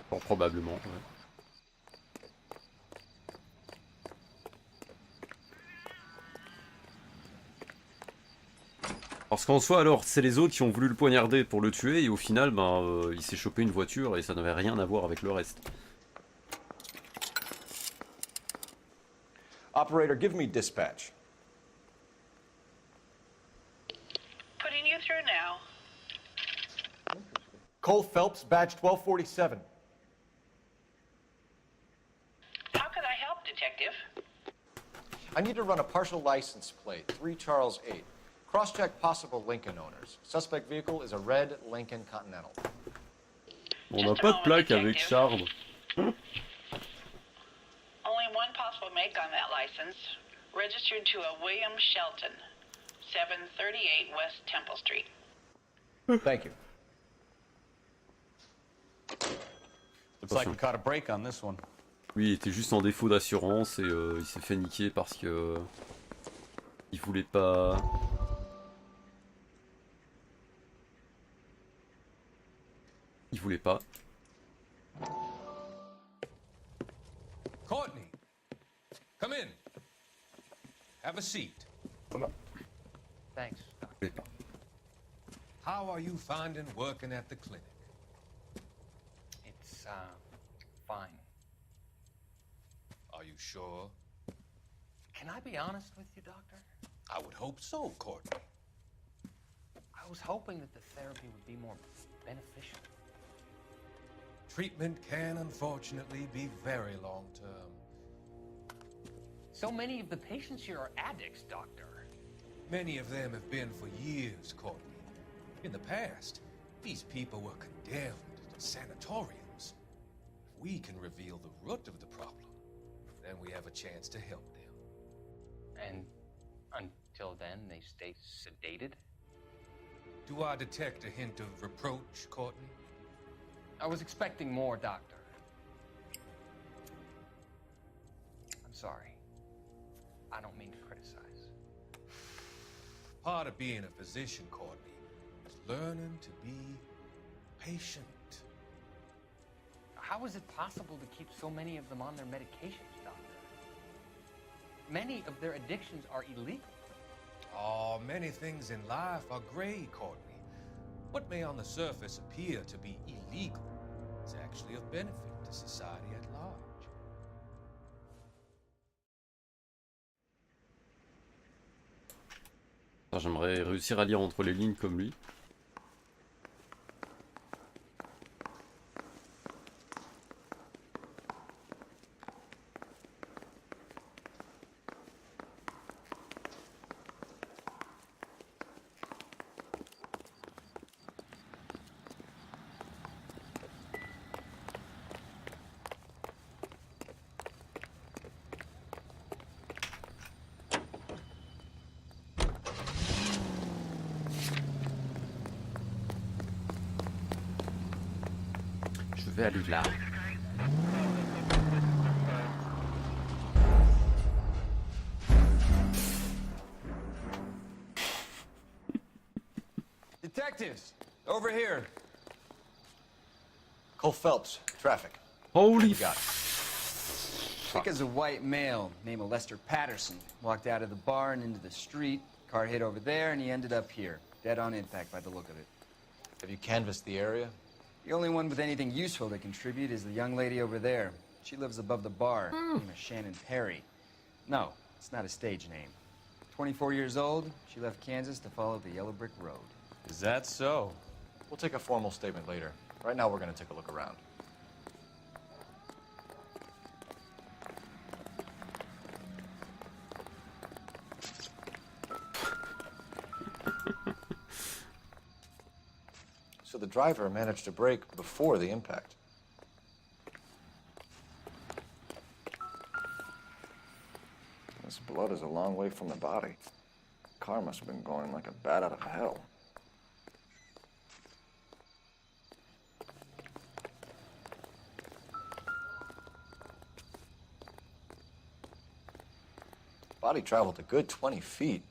Bon, probablement, ouais. Parce qu'en soi, alors, c'est les autres qui ont voulu le poignarder pour le tuer, et au final, ben, il s'est chopé une voiture, et ça n'avait rien à voir avec le reste. Operator, give me dispatch. Putting you through now. Cole Phelps, badge 1247. How can I help, Detective? I need to run a partial license plate, 3 Charles 8. Cross-check possible Lincoln owners. Suspect vehicle is a red Lincoln Continental. On n'a pas de plaque avec Charles. Only one possible make on that license. Registered to a William Shelton, 738 West Temple Street. Thank you. Looks like we caught a break on this one. Oui, il était juste en défaut d'assurance et il s'est fait niquer parce que il voulait pas. Il voulait pas. Courtney, come in. Have a seat. Thanks. Il voulait pas. How are you finding working at the clinic? It's, fine. Are you sure? Can I be honest with you, Doctor? I would hope so, Courtney. I was hoping that the therapy would be more beneficial. Treatment can unfortunately be very long-term. So many of the patients here are addicts, Doctor. Many of them have been for years, Courtney. In the past, these people were condemned to sanatoriums. If we can reveal the root of the problem, then we have a chance to help them. And until then, they stay sedated? Do I detect a hint of reproach, Courtney? I was expecting more, Doctor. I'm sorry. I don't mean to criticize. Part of being a physician, Courtney, is learning to be patient. How is it possible to keep so many of them on their medications, Doctor? Many of their addictions are illegal. Oh, many things in life are gray, Courtney. What may on the surface appear to be illegal is actually of benefit to society at large. Enfin, j'aimerais réussir à lire entre les lignes comme lui. Je vais aller là. Detectives, over here. Cole Phelps, traffic. Holy got it. Thick as a white male named Lester Patterson walked out of the bar and into the street. Car hit over there, and he ended up here, dead on impact by the look of it. Have you canvassed the area? The only one with anything useful to contribute is the young lady over there. She lives above the bar. Her name is Shannon Perry. No, it's not a stage name. 24 years old, she left Kansas to follow the Yellow Brick Road. Is that so? We'll take a formal statement later. Right now, we're going to take a look around. So the driver managed to brake before the impact. This blood is a long way from the body. The car must have been going like a bat out of hell. Body traveled a good 20 feet.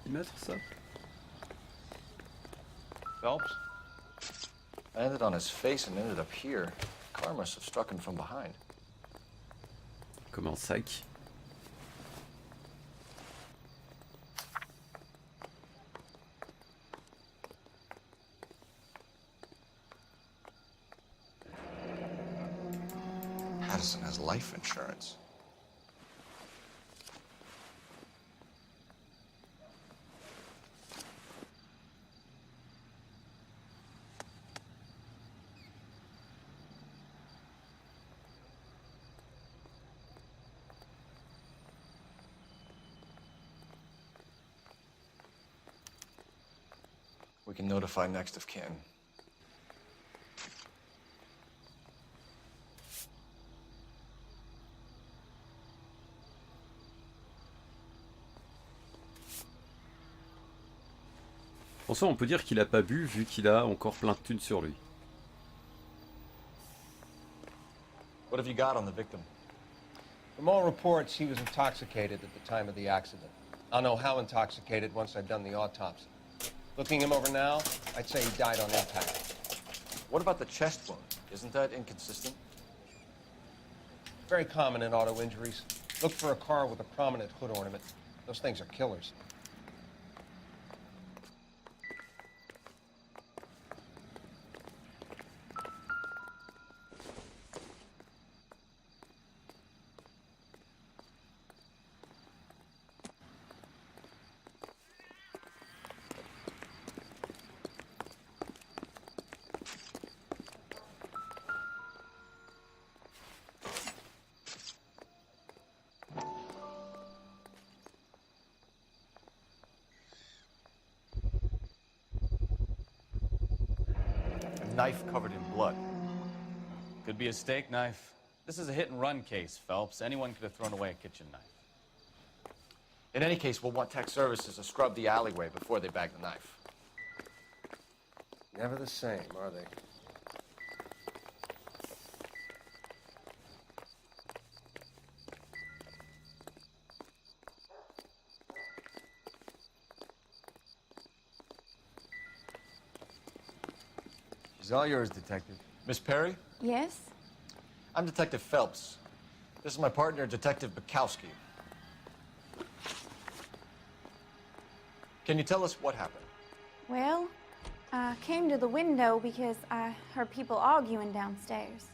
Mettre ça. Phelps? Landed on his face and ended up here. The car must have struck him from behind. Comme un sac. Patterson has life insurance. We can notify next of kin. Pour ça, on peut dire qu'il a pas bu vu qu'il a encore plein de thunes sur lui. What have you got on the victim? From all reports, he was intoxicated at the time of the accident. I'll know how intoxicated once I've done the autopsy. Looking him over now, I'd say he died on impact. What about the chest wound? Isn't that inconsistent? Very common in auto injuries. Look for a car with a prominent hood ornament. Those things are killers. Knife covered in blood. Could be a steak knife. This is a hit-and-run case, Phelps. Anyone could have thrown away a kitchen knife. In any case, we'll want tech services to scrub the alleyway before they bag the knife. Never the same, are they? She's all yours, Detective. Miss Perry? Yes? I'm Detective Phelps. This is my partner, Detective Bukowski. Can you tell us what happened? Well, I came to the window because I heard people arguing downstairs.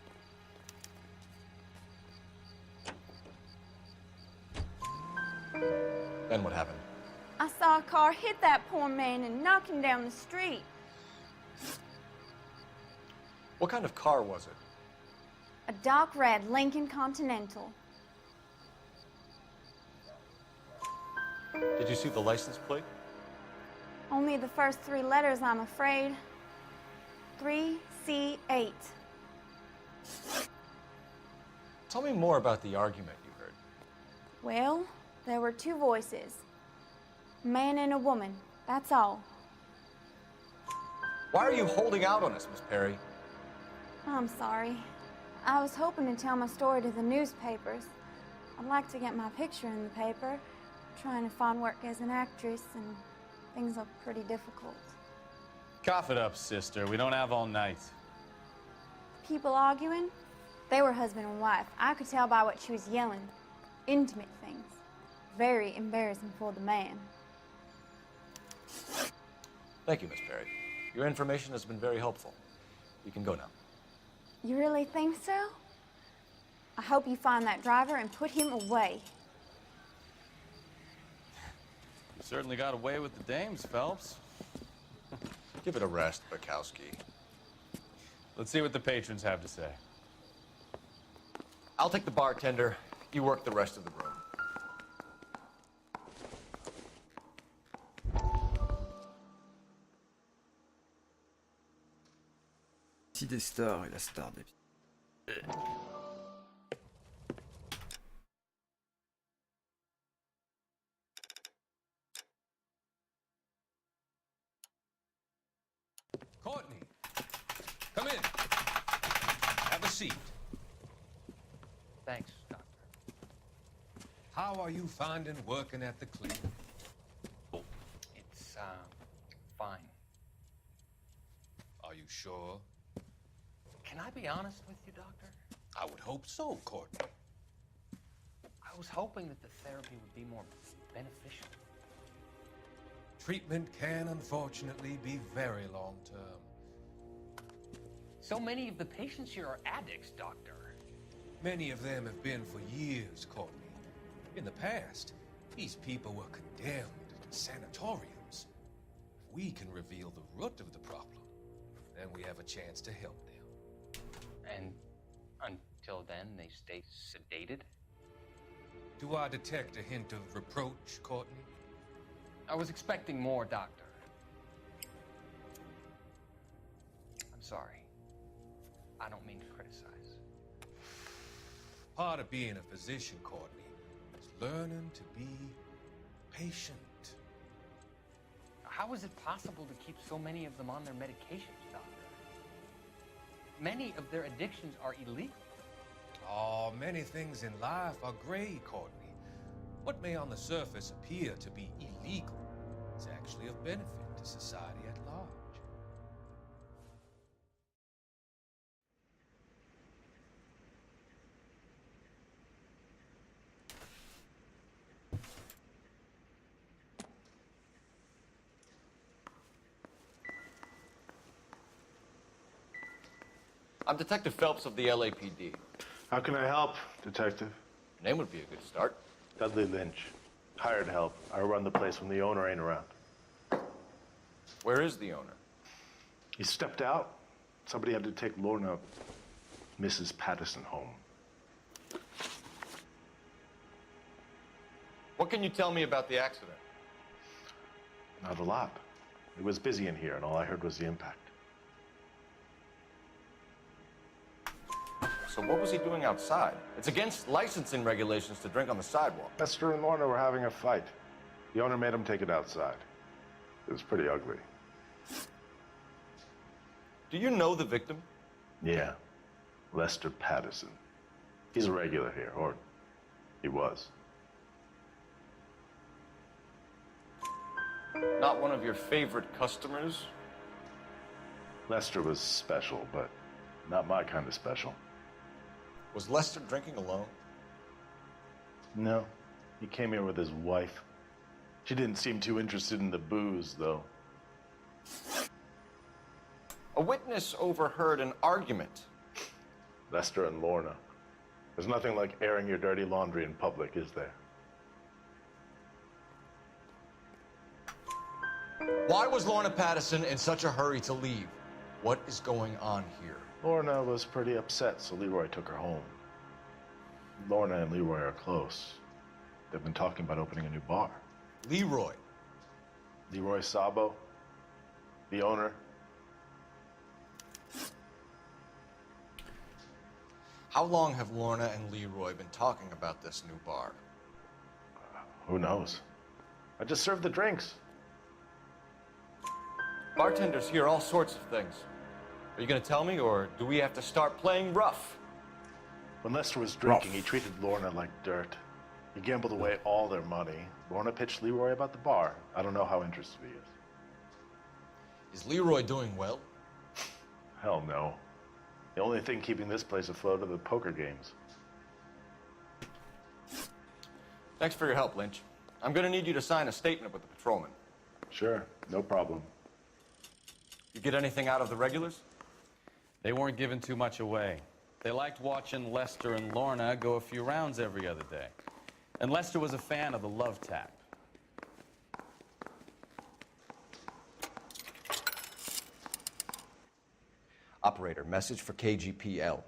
Then what happened? I saw a car hit that poor man and knock him down the street. What kind of car was it? A dark red Lincoln Continental. Did you see the license plate? Only the first 3 letters, I'm afraid. 3C8. Tell me more about the argument you heard. Well, there were 2 voices. A man and a woman, that's all. Why are you holding out on us, Miss Perry? I'm sorry. I was hoping to tell my story to the newspapers. I'd like to get my picture in the paper. Trying to find work as an actress, and things look pretty difficult. Cough it up, sister. We don't have all night. People arguing? They were husband and wife. I could tell by what she was yelling. Intimate things. Very embarrassing for the man. Thank you, Miss Perry. Your information has been very helpful. You can go now. You really think so? I hope you find that driver and put him away. You certainly got away with the dames, Phelps. Give it a rest, Bukowski. Let's see what the patrons have to say. I'll take the bartender. You work the rest of the room. Si des stars et la star des... Courtney, come in. Have a seat. Thanks, Doctor. How are you finding working at the clinic? It's, fine. Are you sure? Can I be honest with you, Doctor? I would hope so, Courtney. I was hoping that the therapy would be more beneficial. Treatment can unfortunately be very long-term. So many of the patients here are addicts, Doctor. Many of them have been for years, Courtney. In the past, these people were condemned to sanatoriums. If we can reveal the root of the problem, then we have a chance to help them. And until then, they stay sedated? Do I detect a hint of reproach, Courtney? I was expecting more, Doctor. I'm sorry. I don't mean to criticize. Part of being a physician, Courtney, is learning to be patient. How is it possible to keep so many of them on their medications, Doctor? Many of their addictions are illegal. Oh, many things in life are gray, Courtney. What may on the surface appear to be illegal is actually of benefit to society at large. I'm Detective Phelps of the LAPD. How can I help, Detective? Your name would be a good start. Dudley Lynch. Hired help. I run the place when the owner ain't around. Where is the owner? He stepped out. Somebody had to take Lorna, Mrs. Patterson, home. What can you tell me about the accident? Not a lot. It was busy in here, and all I heard was the impact. So what was he doing outside? It's against licensing regulations to drink on the sidewalk. Esther and Lorna were having a fight. The owner made him take it outside. It was pretty ugly. Do you know the victim? Yeah. Lester Patterson. He's a regular here, or he was. Not one of your favorite customers? Lester was special, but not my kind of special. Was Lester drinking alone? No. He came here with his wife. She didn't seem too interested in the booze, though. A witness overheard an argument. Lester and Lorna. There's nothing like airing your dirty laundry in public, is there? Why was Lorna Patterson in such a hurry to leave? What is going on here? Lorna was pretty upset, so Leroy took her home. Lorna and Leroy are close. They've been talking about opening a new bar. Leroy? Leroy Sabo, the owner. How long have Lorna and Leroy been talking about this new bar? Who knows? I just served the drinks. Bartenders hear all sorts of things. Are you gonna tell me, or do we have to start playing rough? When Lester was drinking, he treated Lorna like dirt. He gambled away all their money. Lorna pitched Leroy about the bar. I don't know how interested he is. Is Leroy doing well? Hell no. The only thing keeping this place afloat are the poker games. Thanks for your help, Lynch. I'm gonna need you to sign a statement with the patrolman. Sure, no problem. You get anything out of the regulars? They weren't giving too much away. They liked watching Lester and Lorna go a few rounds every other day. And Lester was a fan of the love tap. Operator, message for KGPL.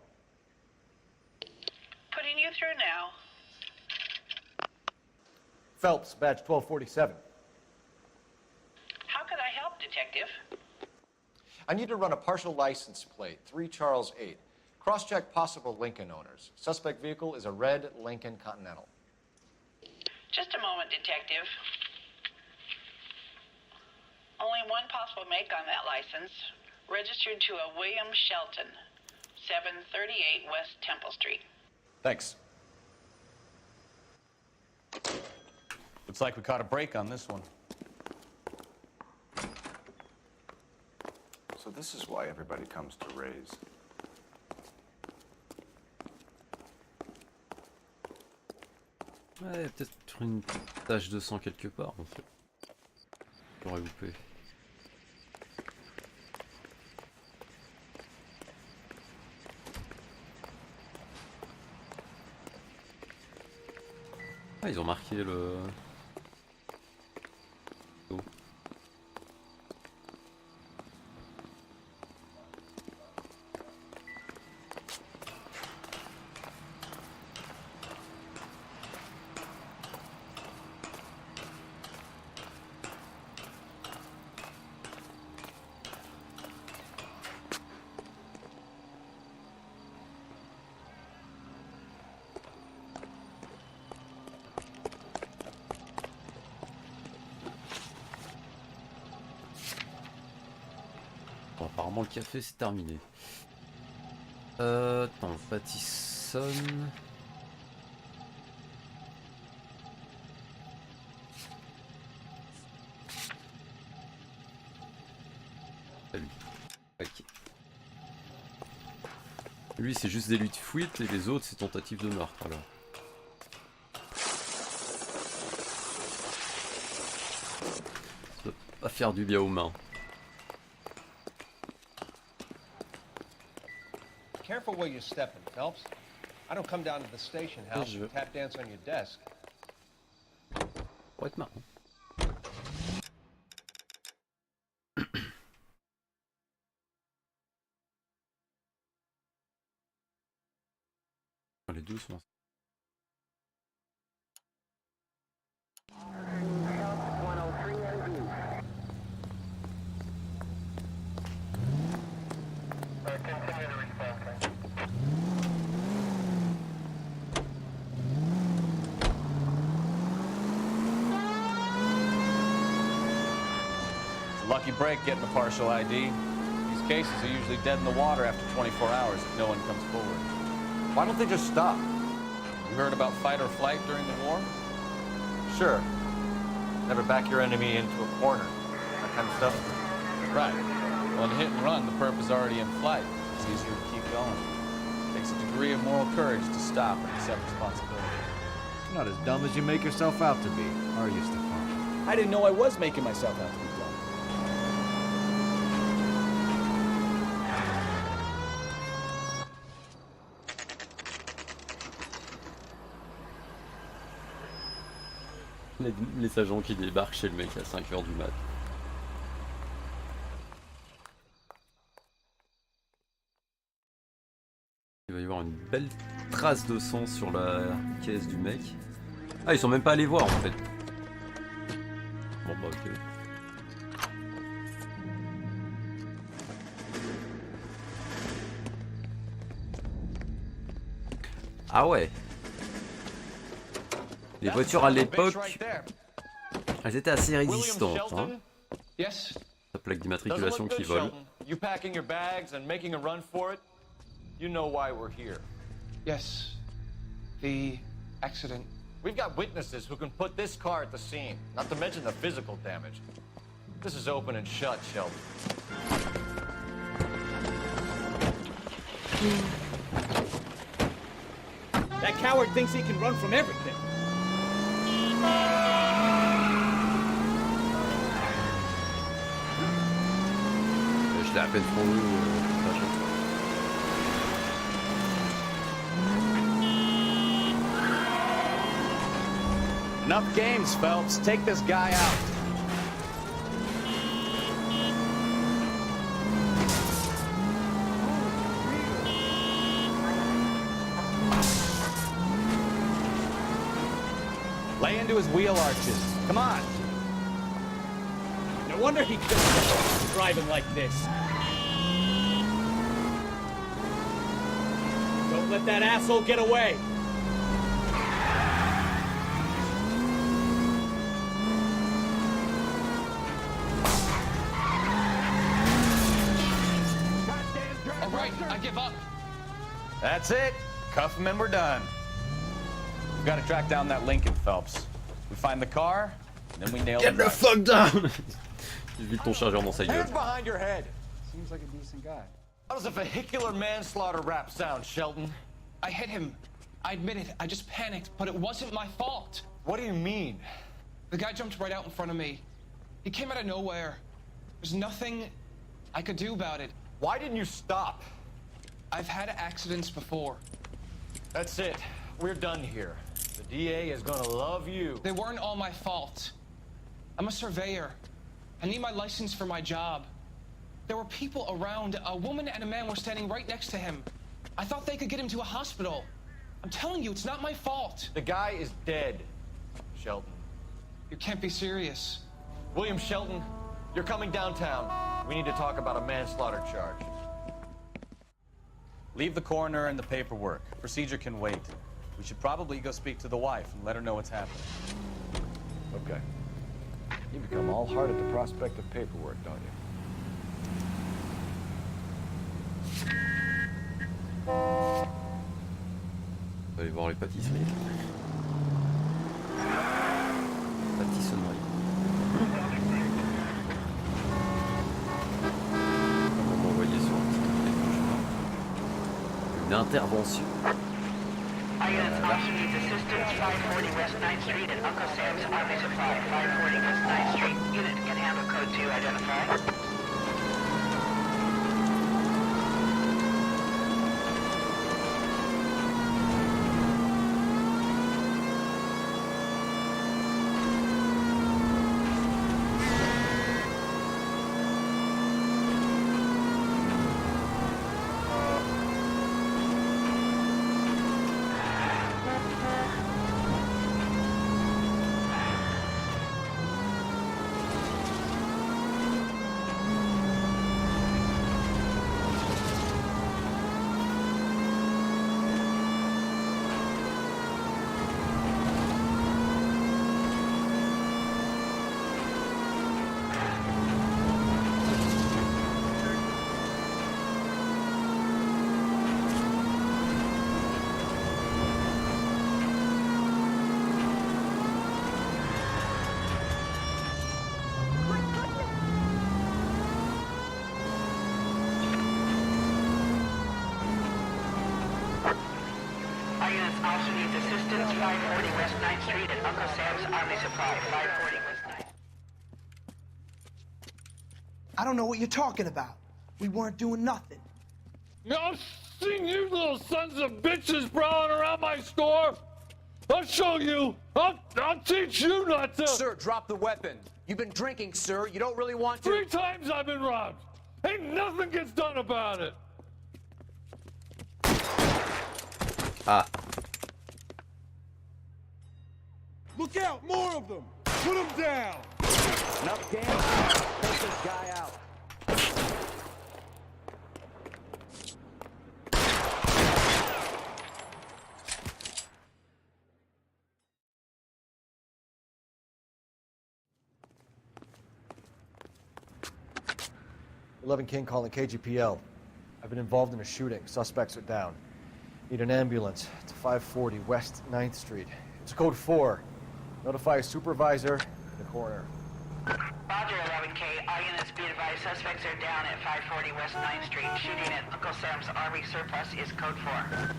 Putting you through now. Phelps, badge 1247. How could I help, Detective? I need to run a partial license plate, 3 Charles 8. Cross-check possible Lincoln owners. Suspect vehicle is a red Lincoln Continental. Just a moment, Detective. Only one possible make on that license. Registered to a William Shelton, 738 West Temple Street. Thanks. Looks like we caught a break on this one. So this is why everybody comes to Ray's. Ouais, il y a peut-être une tache de sang quelque part en fait. J'aurais loupé. Ah, ils ont marqué le... Oh. Bon, apparemment le café c'est terminé. Attends, Pattison. Salut. Ok. Lui c'est juste des luttes fuites et les autres c'est tentative de meurtre alors. Ça doit pas faire du bien aux mains. Careful where you're stepping, Phelps. I don't come down to the station house and tap dance on your desk. Pourrait être marrant. Les deux sont... Lucky break getting a partial ID. These cases are usually dead in the water after 24 hours if no one comes forward. Why don't they just stop? You heard about fight or flight during the war? Sure. Never back your enemy into a corner. That kind of stuff. Right. Well, in hit and run, the perp is already in flight. It's easier to keep going. It takes a degree of moral courage to stop and accept responsibility. You're not as dumb as you make yourself out to be, are you, Stefan? I didn't know I was making myself out to be dumb. Les agents qui débarquent chez le mec à 5h du mat. Il va y avoir une belle trace de sang sur la caisse du mec. Ah, ils sont même pas allés voir en fait. Bon bah ok. Ah ouais. Les voitures à l'époque, elles étaient assez résistantes. Hein. La plaque d'immatriculation qui vole. You packing your bags and making a run for it? You know why we're here. Yes. The accident. We've got witnesses who can put this car at the scene, not to mention the physical damage. This is open and shut, Sheldon. That coward thinks he can run from everything. Je l'ai à peine trouvé. Enough games, Phelps. Take this guy out. Lay into his wheel arches. Come on. No wonder he killed driving like this. Don't let that asshole get away. All right, I give up. That's it. Cuff him and we're done. We've got to track down that Lincoln, Phelps. We find the car, and then we nail Get the fuck down. Vite ton chargeur dans sa gueule. Hands behind your head. Seems like a decent guy. How does a vehicular manslaughter rap sound, Sheldon? I hit him. I admit it. I just panicked, but it wasn't my fault. What do you mean? The guy jumped right out in front of me. He came out of nowhere. There's nothing I could do about it. Why didn't you stop? I've had accidents before. That's it. We're done here. The DA is gonna love you. They weren't all my fault. I'm a surveyor. I need my license for my job. There were people around. A woman and a man were standing right next to him. I thought they could get him to a hospital. I'm telling you, it's not my fault. The guy is dead, Sheldon. You can't be serious. William Shelton, you're coming downtown. We need to talk about a manslaughter charge. Leave the coroner and the paperwork. Procedure can wait. We should probably go speak to the wife and let her know what's happening. Okay. You become all heart at the prospect of paperwork, don't you? On va aller voir les pâtisseries. Pâtissonnerie. On va m'envoyer sur un petit truc. Une intervention. All units also needs assistance. 540 West 9th Street and Uncle Sam's Army Supply. 540 West 9th Street. Unit can handle code 2. Identify. also needs assistance. 540 West 9th Street at Uncle Sam's Army Supply. 540 West 9th. I don't know what you're talking about. We weren't doing nothing. I've seen you little sons of bitches prowling around my store. I'll show you. I'll teach you not to. Sir, drop the weapon. You've been drinking, sir. You don't really want to. 3 times I've been robbed. Ain't nothing gets done about it. Ah. Look out! More of them! Put them down! Enough damage. Take this guy out. 11 King calling KGPL. I've been involved in a shooting. Suspects are down. Need an ambulance to 540 West 9th Street. It's code 4. Notify a supervisor in the corner. Roger, 11K. All units be advised, suspects are down at 540 West 9th Street. Shooting at Uncle Sam's Army surplus is code 4.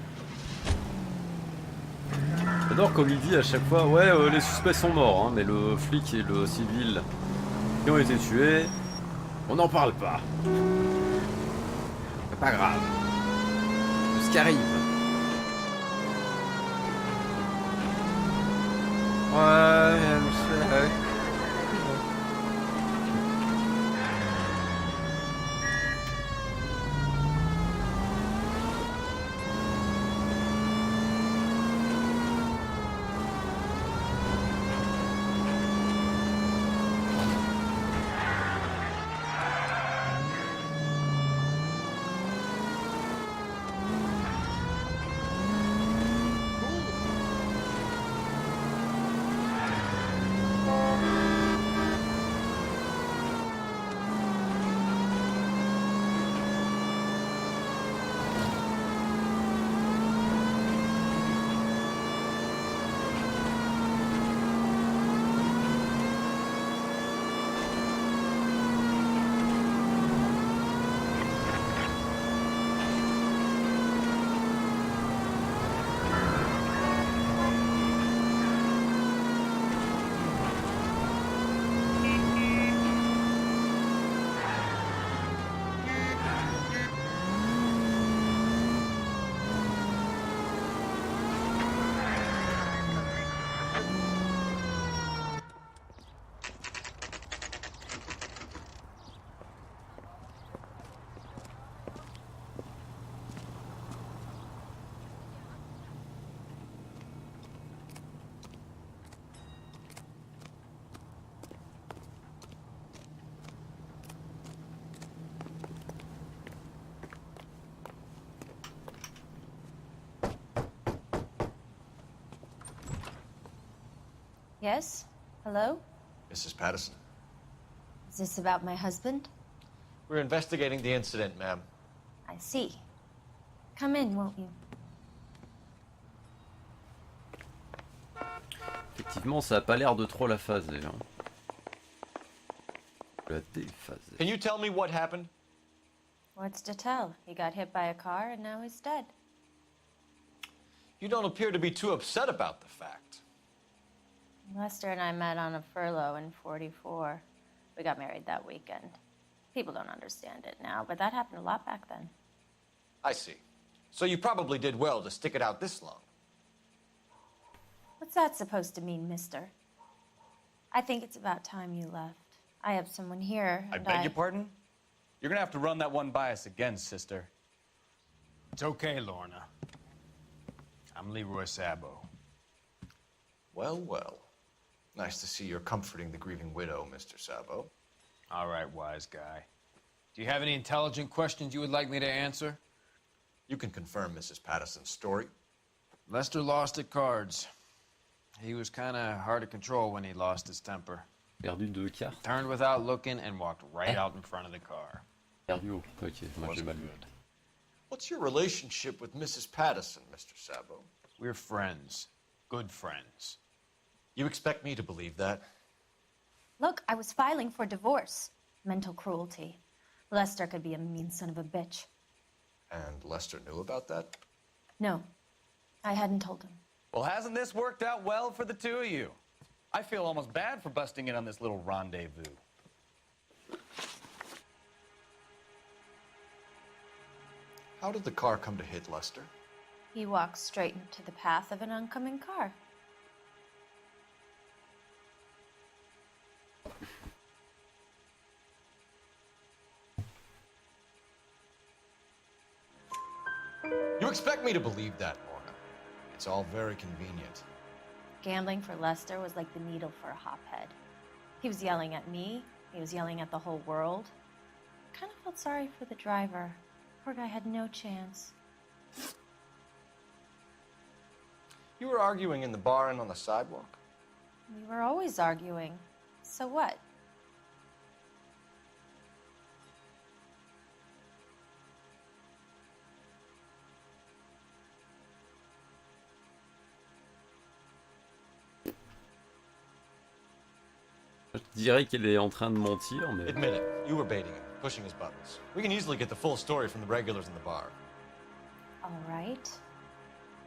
J'adore comme il dit à chaque fois, ouais, les suspects sont morts, hein, mais le flic et le civil qui ont été tués, on n'en parle pas. C'est pas grave. C'est ce qui arrive. Ouais, je sais. Yes? Hello? Mrs. Patterson. Is this about my husband? We're investigating the incident, ma'am. I see. Come in, won't you? Effectivement, ça a pas l'air de trop la phaser. Hein. La déphaser. Can you tell me what happened? What's to tell? He got hit by a car and now he's dead. You don't appear to be too upset about the fact. Lester and I met on a furlough in '44. We got married that weekend. People don't understand it now, but that happened a lot back then. I see. So you probably did well to stick it out this long. What's that supposed to mean, mister? I think it's about time you left. I have someone here, I and beg your pardon? You're gonna have to run that one by us again, sister. It's okay, Lorna. I'm Leroy Sabo. Well, well. Nice to see you're comforting the grieving widow, Mr. Sabo. All right, wise guy. Do you have any intelligent questions you would like me to answer? You can confirm Mrs. Patterson's story. Lester lost at cards. He was kind of hard to control when he lost his temper. Perdu 2 cartes. Turned without looking and walked right out in front of the car. Perdu. Ok, moi j'ai mal vu. What's your relationship with Mrs. Patterson, Mr. Sabo? We're friends. Good friends. You expect me to believe that? Look, I was filing for divorce. Mental cruelty. Lester could be a mean son of a bitch. And Lester knew about that? No, I hadn't told him. Well, hasn't this worked out well for the two of you? I feel almost bad for busting in on this little rendezvous. How did the car come to hit Lester? He walked straight into the path of an oncoming car. You expect me to believe that, Lorna? It's all very convenient. Gambling for Lester was like the needle for a hophead. He was yelling at me. He was yelling at the whole world. I kind of felt sorry for the driver. Poor guy had no chance. You were arguing in the bar and on the sidewalk? We were always arguing. So what? Je dirais qu'elle est en train de mentir, mais... Admit it, you were baiting him, pushing his buttons. We can easily get the full story from the regulars in the bar. All right.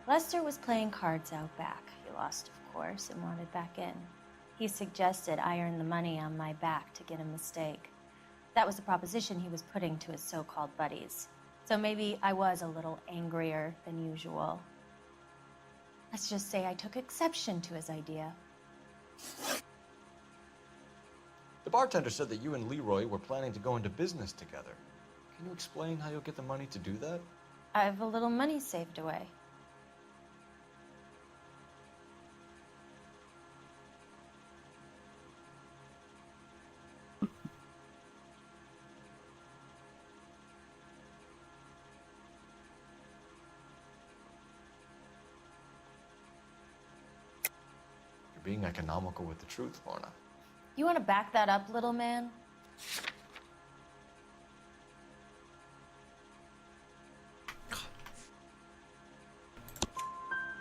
Lester was playing cards out back. He lost, of course, and wanted back in. He suggested I earn the money on my back to get a mistake. That was the proposition he was putting to his so-called buddies. So maybe I was a little angrier than usual. Let's just say I took exception to his idea. The bartender said that you and Leroy were planning to go into business together. Can you explain how you'll get the money to do that? I have a little money saved away. You're being economical with the truth, Lorna. You want to back that up, little man?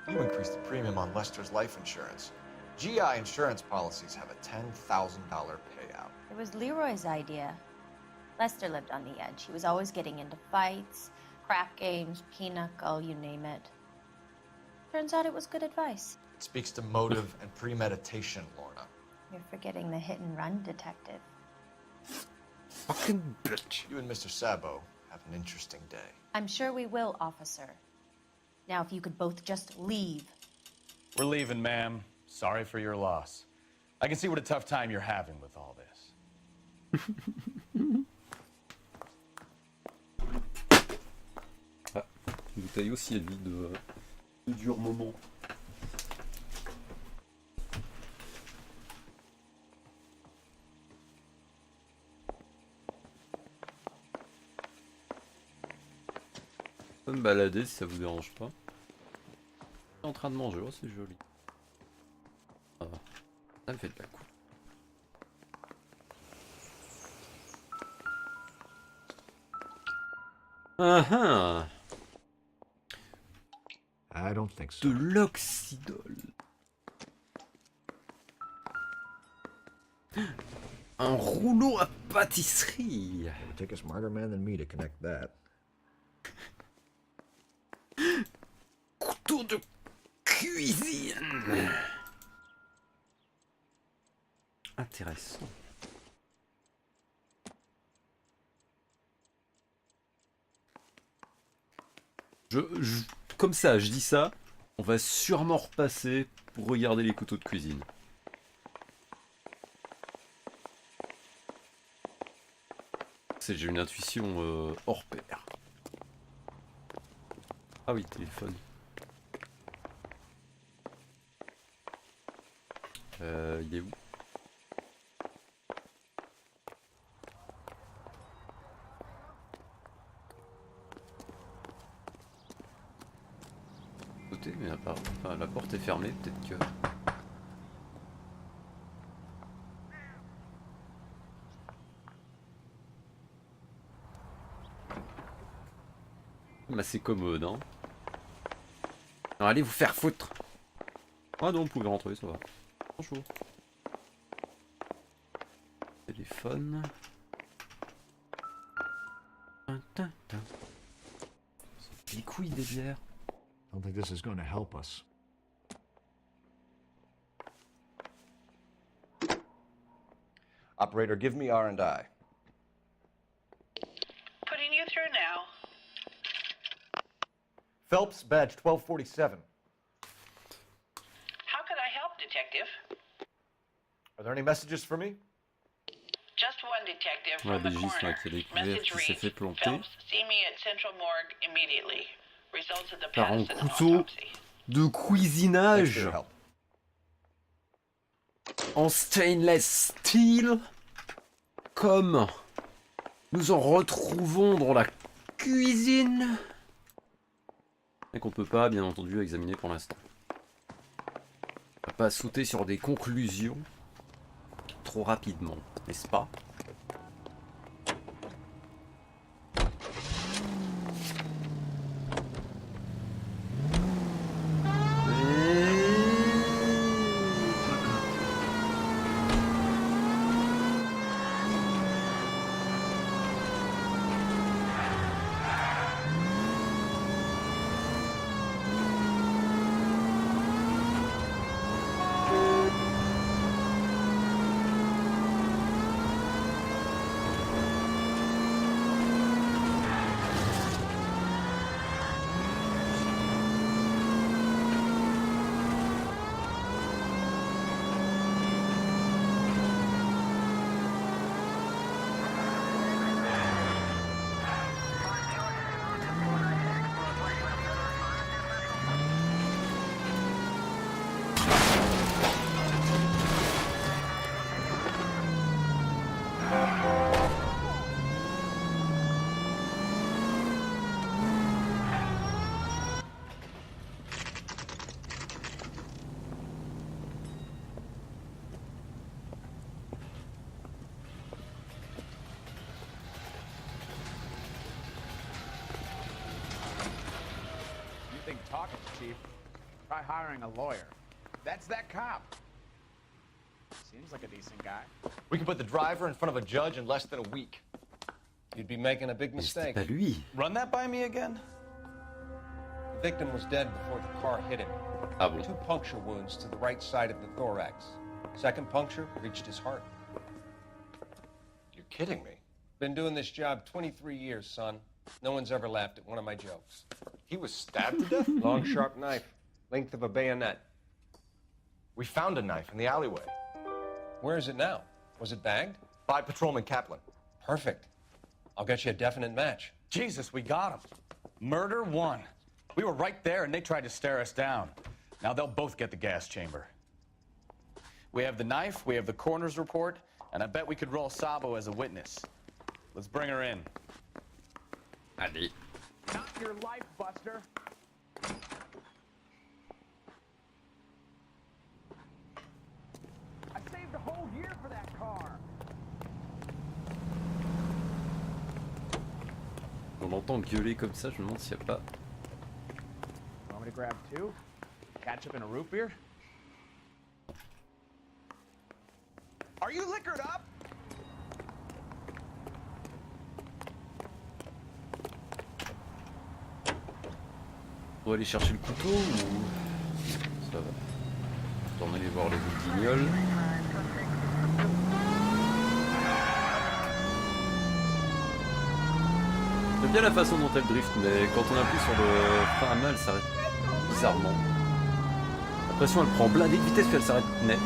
You increased the premium on Lester's life insurance. GI insurance policies have a $10,000 payout. It was Leroy's idea. Lester lived on the edge. He was always getting into fights, crap games, pinochle, you name it. Turns out it was good advice. It speaks to motive and premeditation, Lorna. You're forgetting the hit-and-run detective. Fucking bitch. You and Mr. Sabo have an interesting day. I'm sure we will, officer. Now, if you could both just leave. We're leaving, ma'am. Sorry for your loss. I can see what a tough time you're having with all this. Ah, une bouteille aussi elle vit de durs moments. Je peux me balader si ça vous dérange pas. Je suis en train de manger, oh c'est joli. Ça va. Ça me fait de la coupe. Ah I don't think so. De l'oxydol. Un rouleau à pâtisserie. It would take a smarter man than me to connect that. Couteau de cuisine. Intéressant. Comme ça, je dis ça, on va sûrement repasser pour regarder les couteaux de cuisine. J'ai une intuition hors pair. Ah oui, téléphone. Il est où? Côté, mais enfin, la porte est fermée, peut-être que... Assez commode, hein. Non, allez vous faire foutre. Ah non, vous pouvez rentrer, ça va. Bonjour. Téléphone. Les couilles des bières. I don't think this is going to help us. Operator, give me R&I. Putting you through now. Phelps, badge 1247. How could I help, Detective? Are there any messages for me? Just one detective Ouais, from the légiste là, coroner. qui a découvert Message qu'il s'est reads, fait planter. Phelps, see me at Central Morgue immediately. Results of the Par un Patterson couteau autopsy. de cuisinage en stainless steel, comme nous en retrouvons dans la cuisine, et qu'on peut pas, bien entendu, examiner pour l'instant. On va pas sauter sur des conclusions trop rapidement, n'est-ce pas? Talking, Chief. Try hiring a lawyer. That's that cop. Seems like a decent guy. We can put the driver in front of a judge in less than a week. You'd be making a big mistake. Pas lui. Run that by me again? The victim was dead before the car hit him. Ah bon? 2 puncture wounds to the right side of the thorax. Second puncture reached his heart. You're kidding me. Been doing this job 23 years, son. No one's ever laughed at one of my jokes. He was stabbed to death? Long, sharp knife. Length of a bayonet. We found a knife in the alleyway. Where is it now? Was it bagged? By Patrolman Kaplan. Perfect. I'll get you a definite match. Jesus, we got him. Murder 1. We were right there and they tried to stare us down. Now they'll both get the gas chamber. We have the knife, we have the coroner's report, and I bet we could roll Sabo as a witness. Let's bring her in. Allez. Not your life, Buster. I saved a whole year for that car. On l'entend gueuler comme ça, je me demande s'il n'y a pas... Want me to grab 2? Ketchup and a root beer? Are you liquored up? On va aller chercher le couteau ou... Ça va. On va aller voir les guignols. J'aime bien la façon dont elle drift, mais quand on appuie sur le frein à main, elle s'arrête bizarrement. J'ai l'impression qu'elle prend blindée de vitesse puis elle s'arrête net.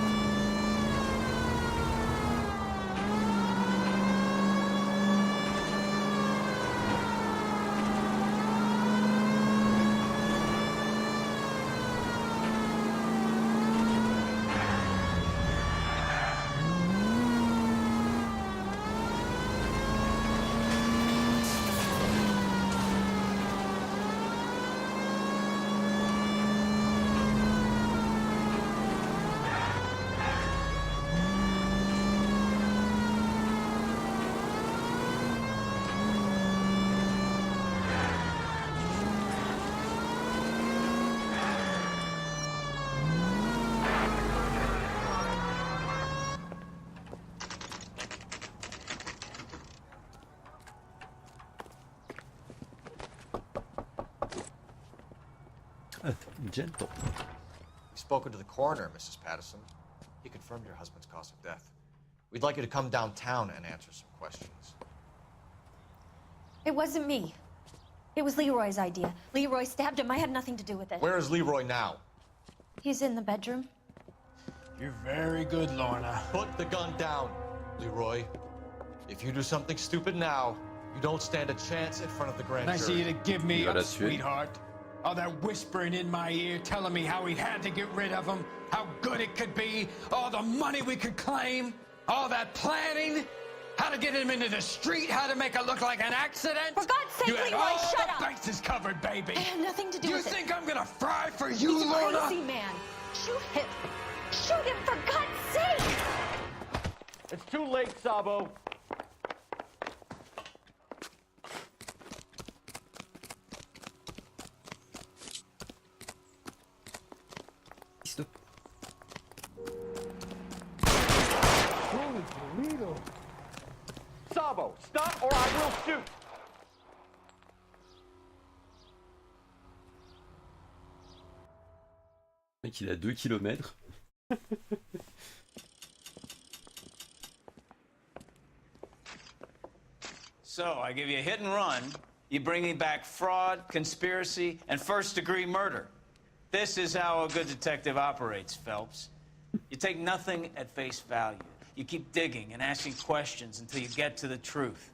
Gentle. We've spoken to the coroner, Mrs. Patterson. He confirmed your husband's cause of death. We'd like you to come downtown and answer some questions. It wasn't me. It was Leroy's idea. Leroy stabbed him. I had nothing to do with it. Where is Leroy now? He's in the bedroom. You're very good, Lorna. Put the gun down, Leroy. If you do something stupid now, you don't stand a chance in front of the grand Nice of jury. you to give me You up, gotta shoot. sweetheart. All that whispering in my ear, telling me how we had to get rid of him, how good it could be, all the money we could claim, all that planning, how to get him into the street, how to make it look like an accident. For God's sake, you had Leroy, all shut the up. bases covered, baby. I had nothing to do You with it. think I'm gonna fry for you, He's a Lorna? crazy man. Shoot him. Shoot him, for God's sake! It's too late, Sabo. Holy Toledo. Sabo, stop or I will shoot. Le mec, il est à 2 km. So, I give you a hit and run. You bring me back fraud, conspiracy, and first-degree murder. This is how a good detective operates, Phelps. You take nothing at face value. You keep digging and asking questions until you get to the truth.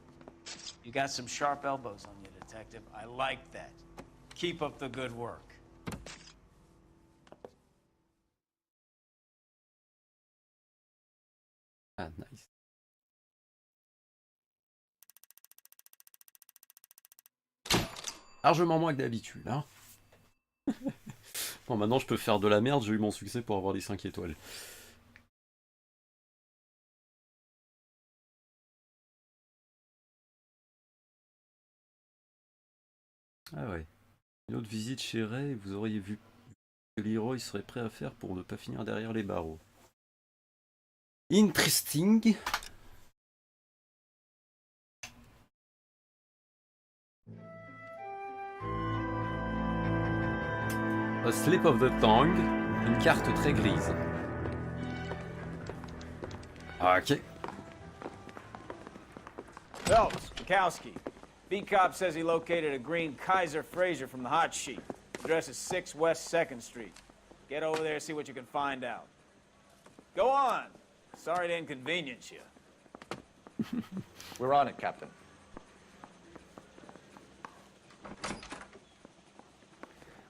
You got some sharp elbows on you, detective. I like that. Keep up the good work. Ah, nice. Largement moins que d'habitude, hein. Bon, maintenant je peux faire de la merde, j'ai eu mon succès pour avoir des 5 étoiles. Ah ouais. Une autre visite chez Ray, vous auriez vu que Leroy serait prêt à faire pour ne pas finir derrière les barreaux. Interesting. A slip of the tongue, une carte très grise. Ok. Phelps, Bukowski. B-Cop says he located a green Kaiser Fraser from the hot sheet. Address is 6 West 2nd Street. Get over there and see what you can find out. Go on. Sorry to inconvenience you. We're on it, Captain.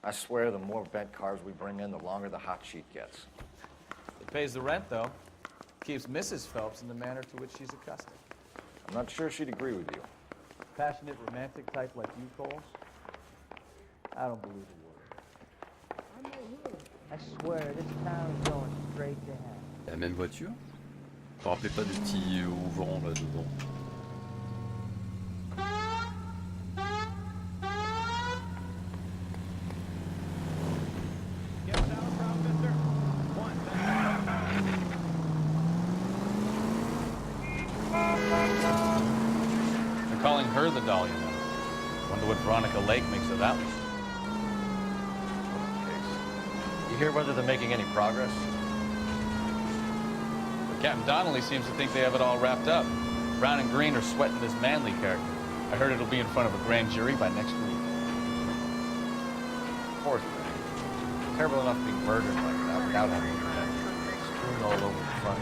I swear the more bent cars we bring in, the longer the hot sheet gets. It pays the rent, though. Keeps Mrs. Phelps in the manner to which she's accustomed. I'm not sure she'd agree with you. Passionate, romantic type like you, Coles? I don't believe a word. I swear, this town's going straight to hell. La même voiture. Je me rappelais pas des petits auvents là dedans. They're calling her the Dahlia now. Wonder what Veronica Lake makes of that one. You hear whether they're making any progress? But Captain Donnelly seems to think they have it all wrapped up. Brown and Green are sweating this Manley character. I heard it'll be in front of a grand jury by next week. Poor thing. Terrible enough being murdered like that without having your head strewn all over the front.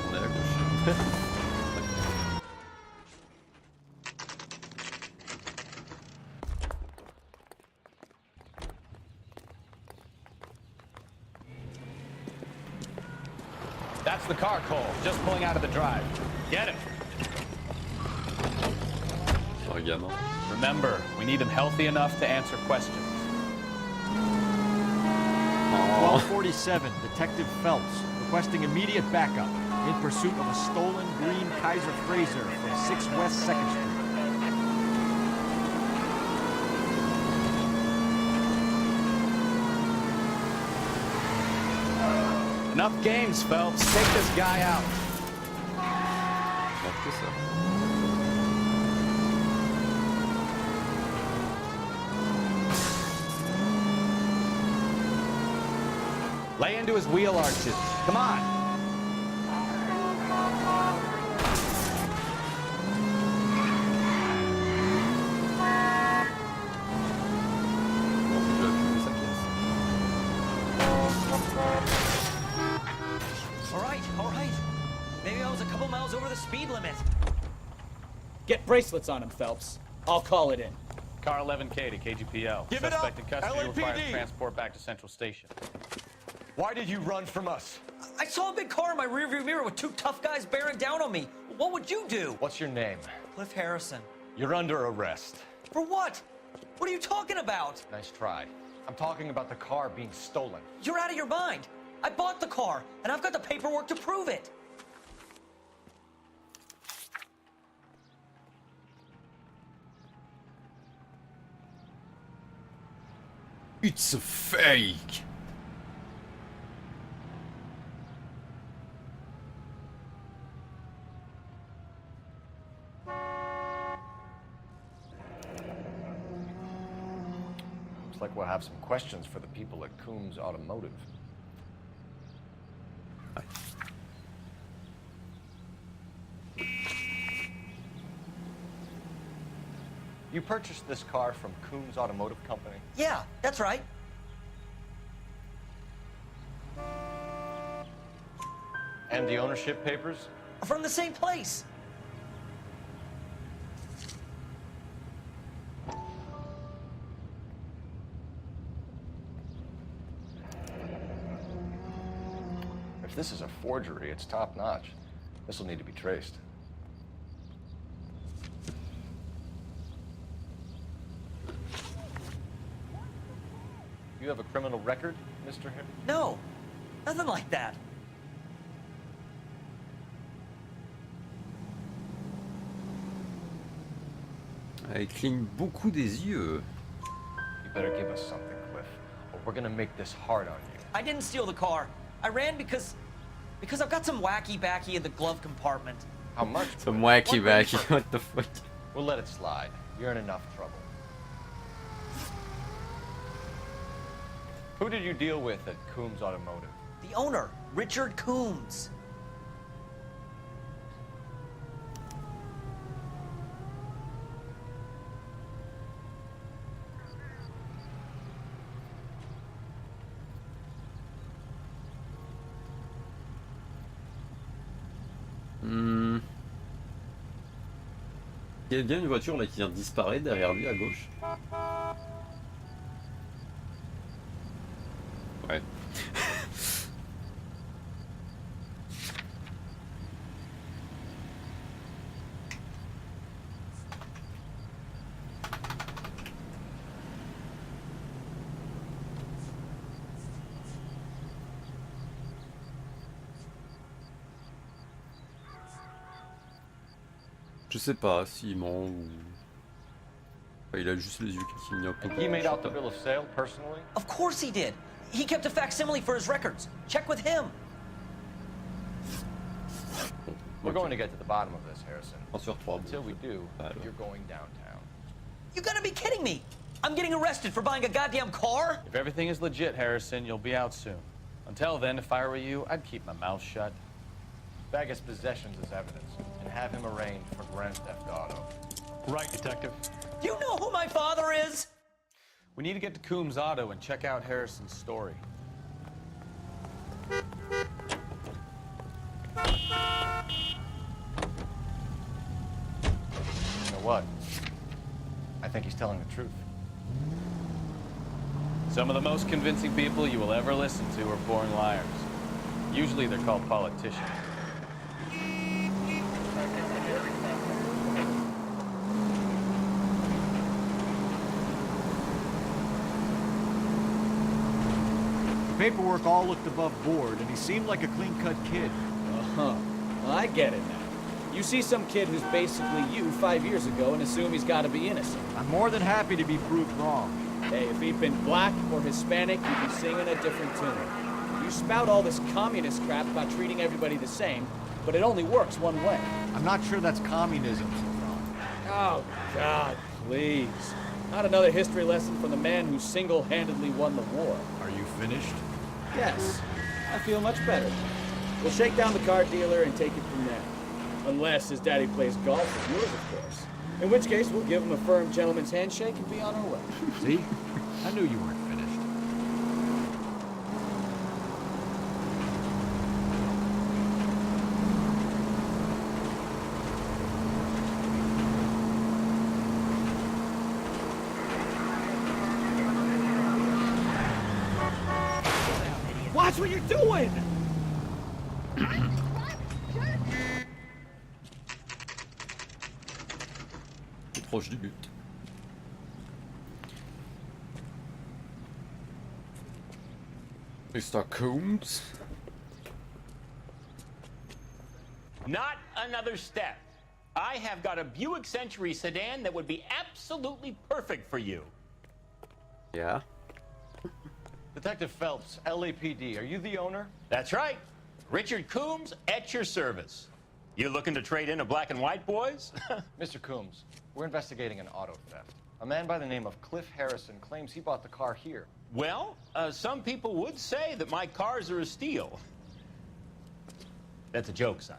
On est à gauche. That's the car, Cole, just pulling out of the drive. Get him. C'est un gamin. Remember, we need him healthy enough to answer questions. 1247, Detective Phelps, requesting immediate backup in pursuit of a stolen green Kaiser Fraser from 6 West 2nd Street. Enough games, Phelps. Take this guy out. Pas que ça. Lay into his wheel arches. Come on. All right. Maybe I was a couple miles over the speed limit. Get bracelets on him, Phelps. I'll call it in. Car 11K to KGPL. Give it up! Suspect in custody requires LAPD. transport back to Central Station. Why did you run from us? I saw a big car in my rearview mirror with two tough guys bearing down on me. What would you do? What's your name? Cliff Harrison. You're under arrest. For what? What are you talking about? Nice try. I'm talking about the car being stolen. You're out of your mind. I bought the car, and I've got the paperwork to prove it. It's a fake. Looks like we'll have some questions for the people at Coombs Automotive. You purchased this car from Coombs Automotive Company? Yeah, that's right. And the ownership papers? From the same place. If this is a forgery, it's top-notch. This will need to be traced. You have a criminal record, Mr. Harris? No, nothing like that. Elle cligne beaucoup des yeux. You better give us something, Cliff, or we're gonna make this hard on you. I didn't steal the car. I ran because I've got some wacky backy in the glove compartment. How much? Some wacky backy, what the fuck? We'll let it slide. You're in enough trouble. Who did you deal with at Coombs Automotive? The owner, Richard Coombs. Il y a bien une voiture là qui vient de disparaître derrière lui à gauche. Ouais. Je sais pas s'il ment ou... Enfin, il a juste les yeux qui clignent un peu. He made out the bill of sale personally? Of course he did. He kept a facsimile for his records. Check with him. We're going to get to the bottom of this, Harrison. Rassure-toi. Until we do, you're going downtown. You gotta be kidding me. I'm getting arrested for buying a goddamn car? If everything is legit, Harrison, you'll be out soon. Until then, if I were you, I'd keep my mouth shut. Bag his possessions as evidence, and have him arraigned for grand theft auto. Right, Detective. Do you know who my father is? We need to get to Coombs Auto and check out Harrison's story. You know what? I think he's telling the truth. Some of the most convincing people you will ever listen to are born liars. Usually they're called politicians. Paperwork all looked above board, and he seemed like a clean-cut kid. Uh-huh. Well, I get it now. You see some kid who's basically you 5 years ago and assume he's got to be innocent. I'm more than happy to be proved wrong. Hey, if he'd been black or Hispanic, you'd be singing a different tune. You spout all this communist crap about treating everybody the same, but it only works one way. I'm not sure that's communism. Oh, God, please. Not another history lesson from the man who single-handedly won the war. Are you finished? Yes, I feel much better. We'll shake down the car dealer and take it from there. Unless his daddy plays golf with yours, of course. In which case, we'll give him a firm gentleman's handshake and be on our way. See? I knew you weren't finished. Watch what you're doing! Proche du but. Mr. Combs. Not another step. I have got a Buick Century sedan that would be absolutely perfect for you. Yeah. Detective Phelps, LAPD, are you the owner? That's right. Richard Coombs at your service. You looking to trade in a black and white, boys? Mr. Coombs, we're investigating an auto theft. A man by the name of Cliff Harrison claims he bought the car here. Well, some people would say that my cars are a steal. That's a joke, son.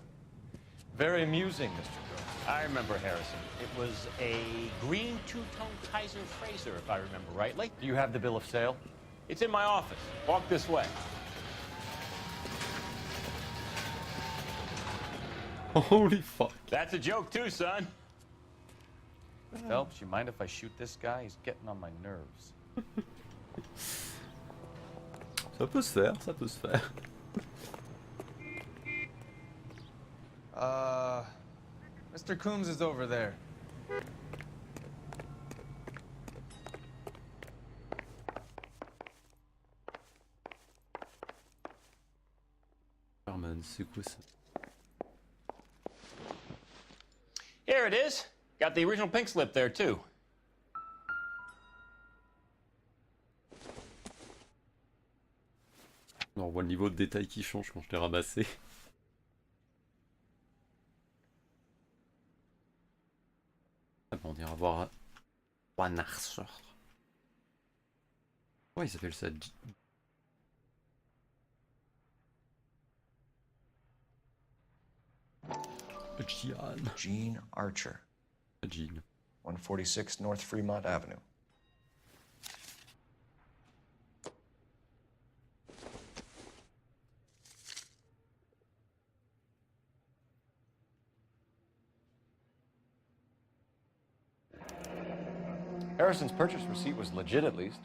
Very amusing, Mr. Coombs. I remember Harrison. It was a green two-tone Kaiser Frazer, if I remember rightly. Do you have the bill of sale? It's in my office. Walk this way. Holy fuck. That's a joke too, son. Phelps, you mind if I shoot this guy? He's getting on my nerves. Ça peut se faire, ça peut se faire. Mr. Coombs is over there. Carmen, c'est quoi ça? Here it is. Got the original pink slip there too. On voit le niveau de détail qui change quand je l'ai ramassé. Ah bon, on ira voir One Arthur. Ouais, il s'appelle ça. Gene Archer. Gene. 146 North Fremont Avenue. Harrison's purchase receipt was legit, at least.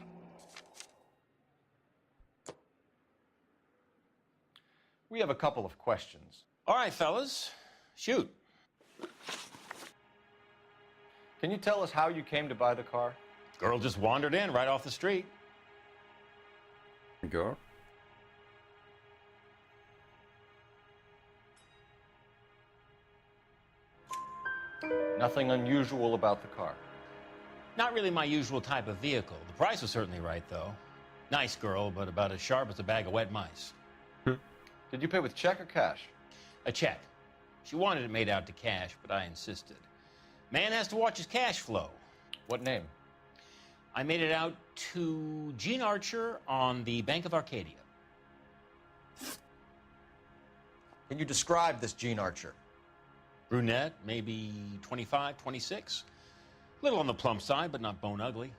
We have a couple of questions. All right, fellas. Shoot. Can you tell us how you came to buy the car? Girl just wandered in right off the street. Girl? Nothing unusual about the car. Not really my usual type of vehicle. The price was certainly right, though. Nice girl, but about as sharp as a bag of wet mice. Did you pay with check or cash? A check. She wanted it made out to cash, but I insisted. Man has to watch his cash flow. What name? I made it out to Gene Archer on the Bank of Arcadia. Can you describe this Gene Archer? Brunette, maybe 25, 26. Little on the plump side, but not bone ugly.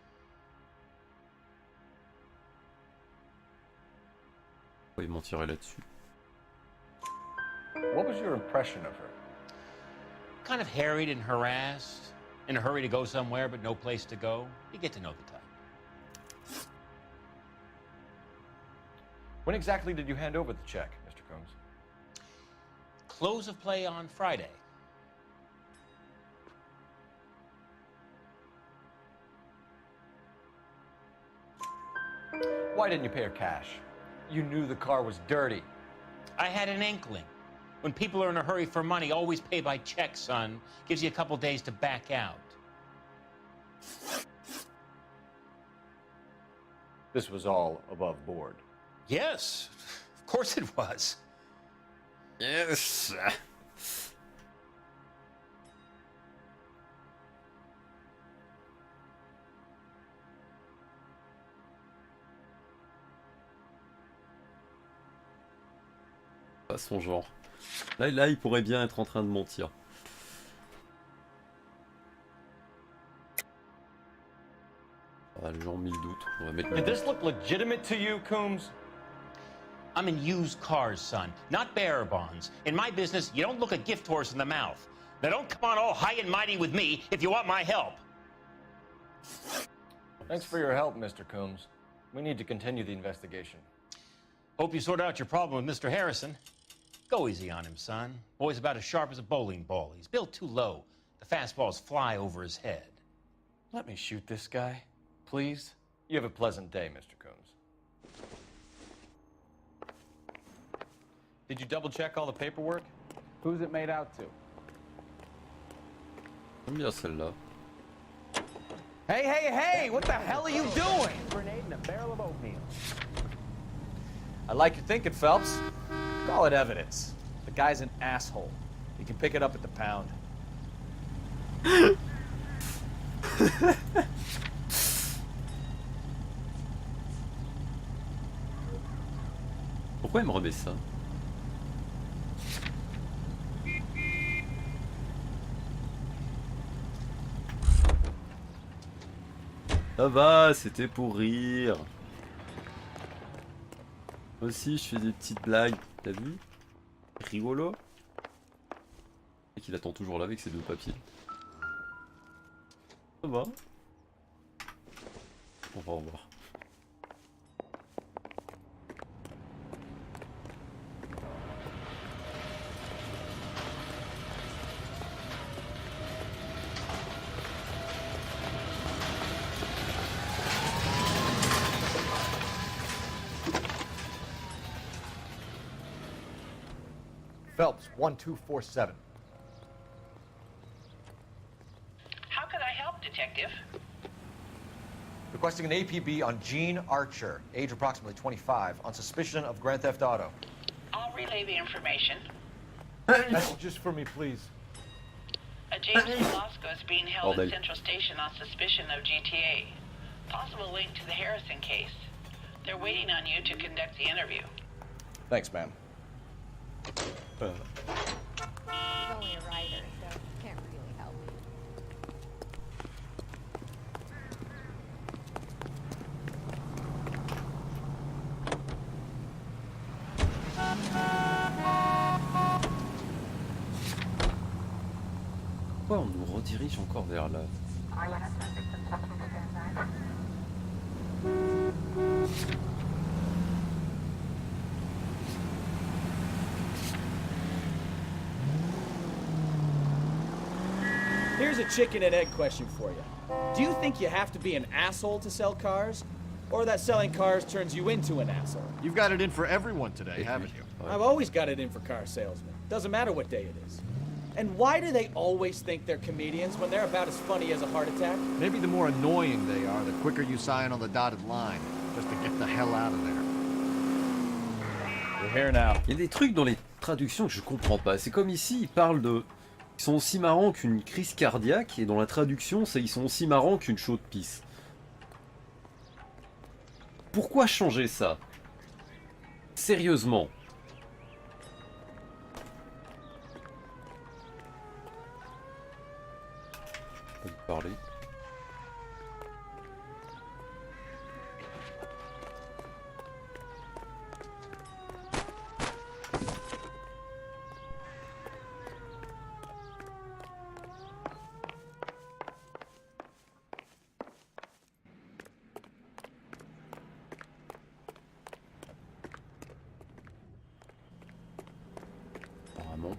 Il mentirait là-dessus. What was your impression of her? Kind of harried and harassed. In a hurry to go somewhere, but no place to go. You get to know the type. When exactly did you hand over the check, Mr. Coombs? Close of play on Friday. Why didn't you pay her cash? You knew the car was dirty. I had an inkling. When people are in a hurry for money, always pay by check, son. Gives you a couple days to back out. This was all above board. Yes, of course it was. Yes. pas son genre. Là, il pourrait bien être en train de mentir. Ah, les gens ont mis le doute. On va mettre le Did doute. this look legitimate to you, Coombs? I'm in used cars, son, not bearer bonds. In my business, you don't look a gift horse in the mouth. Now don't come on all high and mighty with me if you want my help. Thanks for your help, Mr. Coombs. We need to continue the investigation. Hope you sort out your problem with Mr. Harrison. Go easy on him, son. Boy's about as sharp as a bowling ball. He's built too low. The fastballs fly over his head. Let me shoot this guy, please. You have a pleasant day, Mr. Coombs. Did you double check all the paperwork? Who's it made out to? J'aime bien celle-là. Hey, hey, hey! What the hell are you doing? Grenade and a barrel of oatmeal. I like your thinking, Phelps. Call it evidence. The guy's an asshole. You can pick it up at the pound. Pourquoi il me remet ça? Ça va, c'était pour rire. Moi aussi, je fais des petites blagues. T'as vu? Rigolo. Et qu'il attend toujours là avec ses deux papiers. Ça va. On va revoir. Phelps, 1247. How can I help, Detective? Requesting an APB on Gene Archer, age approximately 25, on suspicion of Grand Theft Auto. I'll relay the information. Messages for me, please. A James Velasco is being held Bordel. at Central Station on suspicion of GTA. Possible link to the Harrison case. They're waiting on you to conduct the interview. Thanks, ma'am. He's only a writer, so can't really help you. Pourquoi on nous redirige encore vers là? Here's a chicken and egg question for you. Do you think you have to be an asshole to sell cars? Or that selling cars turns you into an asshole? You've got it in for everyone today, haven't you? I've always got it in for car salesmen. Doesn't matter what day it is. And why do they always think they're comedians when they're about as funny as a heart attack? Maybe the more annoying they are, the quicker you sign on the dotted line, just to get the hell out of there. We're here now. Il y a des trucs dans les traductions que je comprends pas. C'est comme ici, ils parlent de... Ils sont aussi marrants qu'une crise cardiaque, et dans la traduction, c'est ils sont aussi marrants qu'une chaude pisse. Pourquoi changer ça? Sérieusement. On peut parler. Apparemment.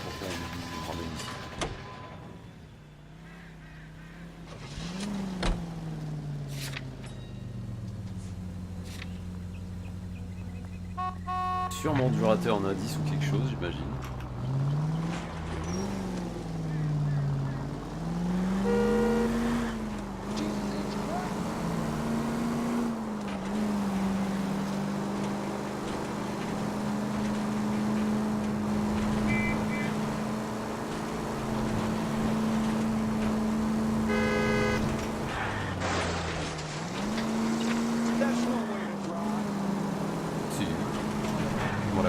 Pourquoi on nous ramène ici? Sûrement dû rater un indice ou quelque chose, j'imagine.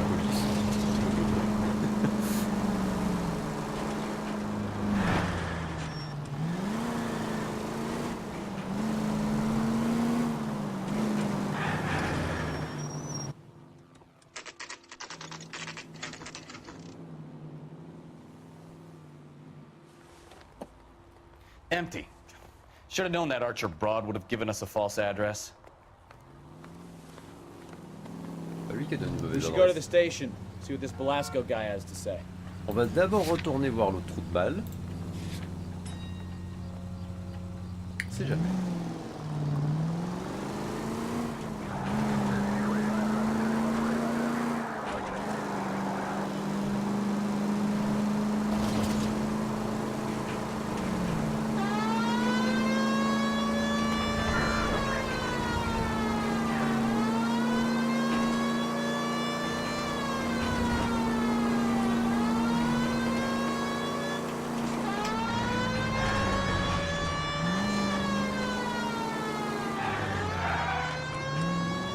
police. Empty. Should have known that Archer broad would have given us a false address. Lui qui donne une We mauvaise should go to the adresse. station, see what this Belasco guy has to say. On va d'abord retourner voir le trou de balle. On sait jamais.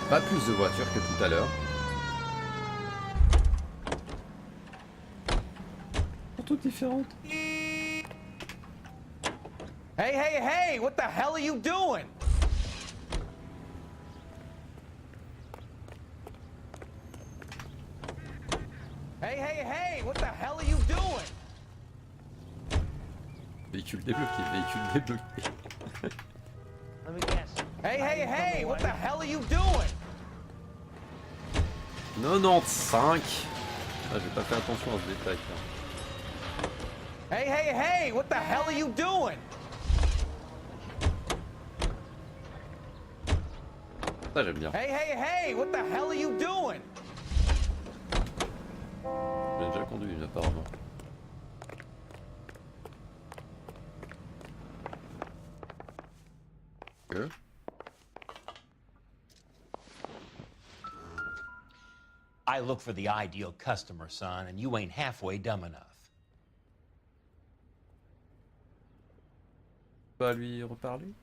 Pas plus de voitures que tout à l'heure. Sont toutes différentes. Hey, hey, hey! What the hell are you doing? Hey, hey, hey! What the hell are you doing? Véhicule débloqué, véhicule débloqué. Let me guess. Hey, hey, hey! What the hell are you doing? 95. Ah, j'ai pas fait attention à ce détail. Hey, hey, hey! What the hell are you doing? Ça j'aime bien. Hey, hey, hey! What the hell are you doing? J'ai déjà conduit apparemment. Que? I look for the ideal customer, son, and you ain't halfway dumb enough. Pas lui reparler?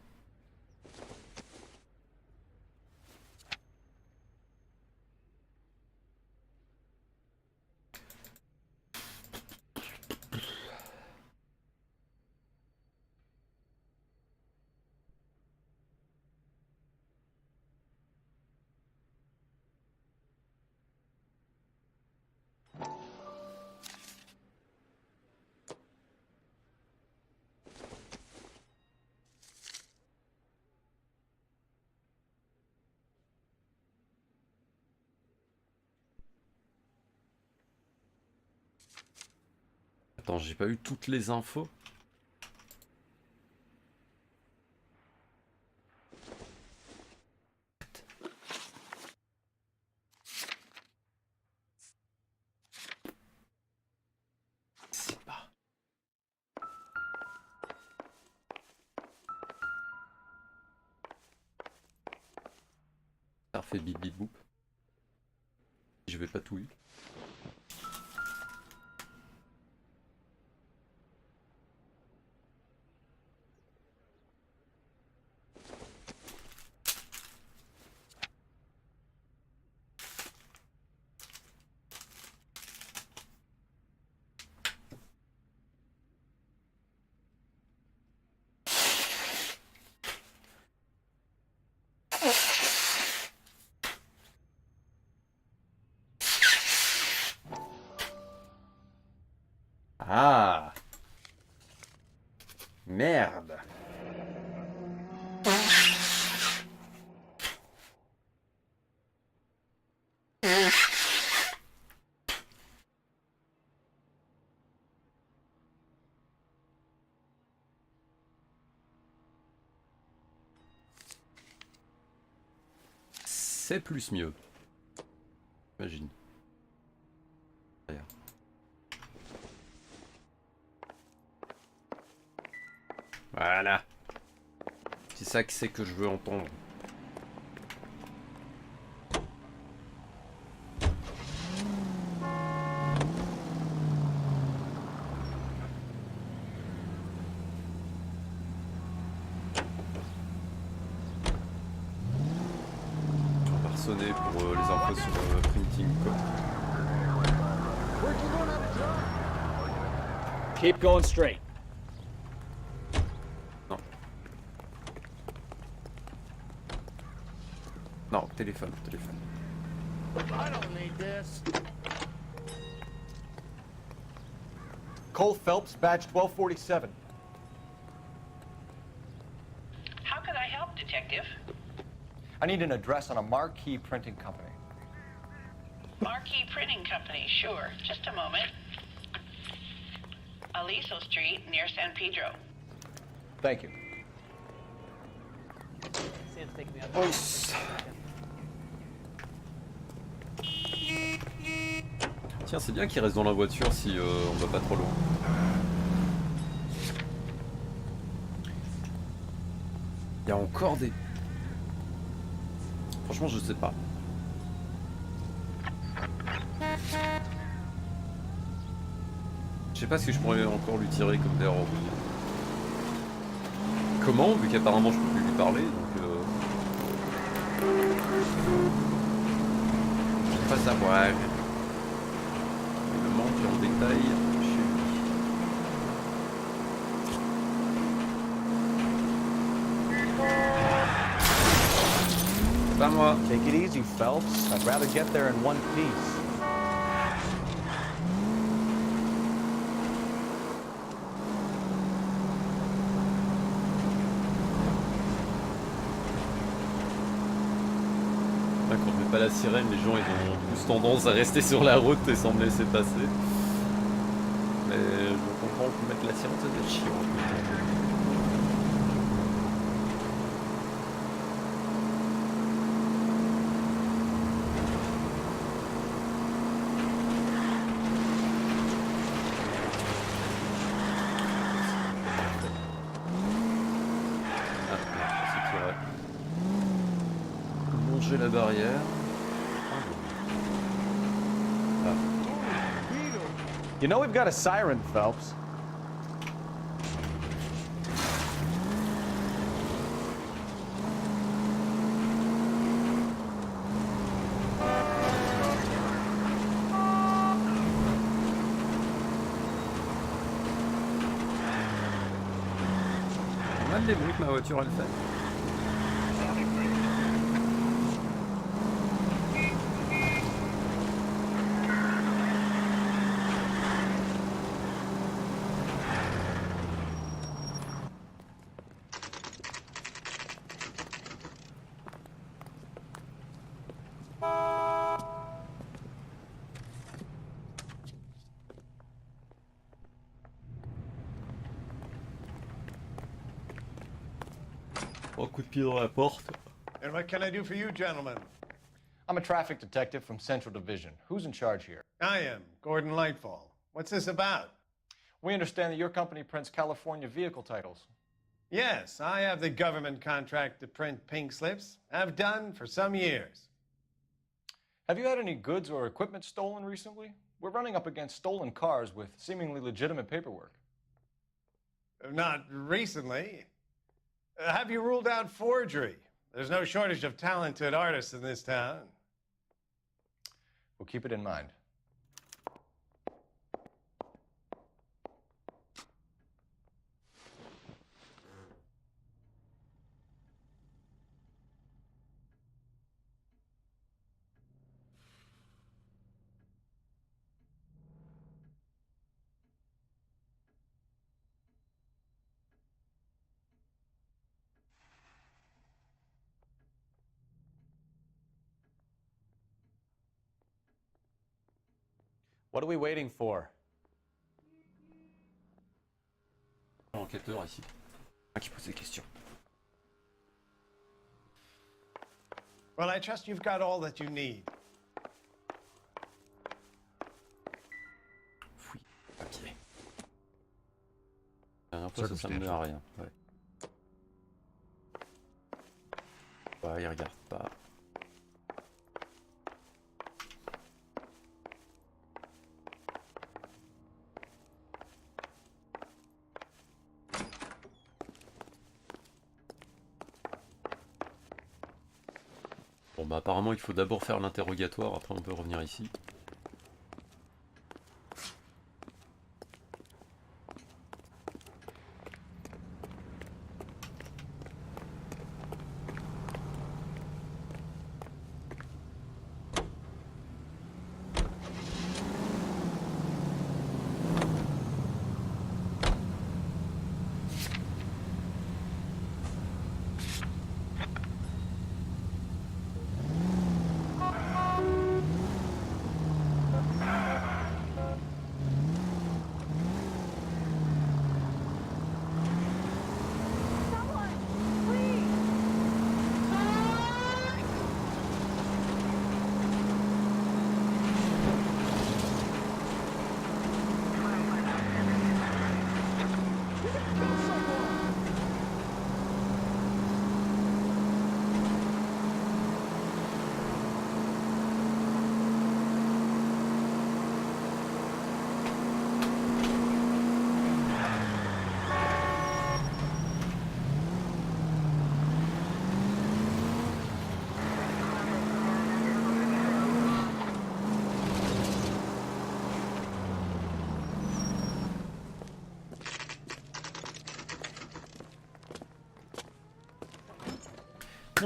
Attends, j'ai pas eu toutes les infos. C'est pas. Ça refait bip bip boop. Je vais pas tout eu. Ah! Merde! C'est plus mieux. Imagine. Regarde. Voilà. C'est ça que c'est que je veux entendre. On va ressonner pour les infos sur Printing Code. Keep going straight. Non. Non, téléphone, téléphone. I don't need this. Cole Phelps, badge 1247. How can I help, Detective? I need an address on a Marquee printing company. Marquee Printing Company, sure. Just a moment. Aliso Street, near San Pedro. Thank you. Tiens, c'est bien qu'il reste dans la voiture si on va pas trop loin. Il y a encore des... Franchement, je sais pas. Je sais pas si je pourrais encore lui tirer comme des robots. Comment, vu qu'apparemment je peux plus lui parler, donc je peux pas savoir. Il me manque en détail chez lui. C'est pas moi. Take it easy, Phelps. I'd rather get there in one piece. Quand je mets pas la sirène, les gens ils ont plus tendance à rester sur la route et sans me laisser passer. Mais je comprends que mettre la sirène ça doit être chiant. La barrière. You know we've got a siren, Phelps. Pas mal les bruits que ma voiture elle fait. Oh, coup de pied dans la porte. And what can I do for you, gentlemen? I'm a traffic detective from Central Division. Who's in charge here? I am, Gordon Lightfall. What's this about? We understand that your company prints California vehicle titles. Yes, I have the government contract to print pink slips. I've done for some years. Have you had any goods or equipment stolen recently? We're running up against stolen cars with seemingly legitimate paperwork. Not recently. Have you ruled out forgery? There's no shortage of talented artists in this town. We'll keep it in mind. What are we waiting for? Enquêteur ici. Qui pose des questions. Well, I trust you've got all that you need. Fouille, papier. La dernière fois, ça me met à rien. Ouais. Ouais, il regarde pas. Bon bah apparemment il faut d'abord faire l'interrogatoire, après on peut revenir ici.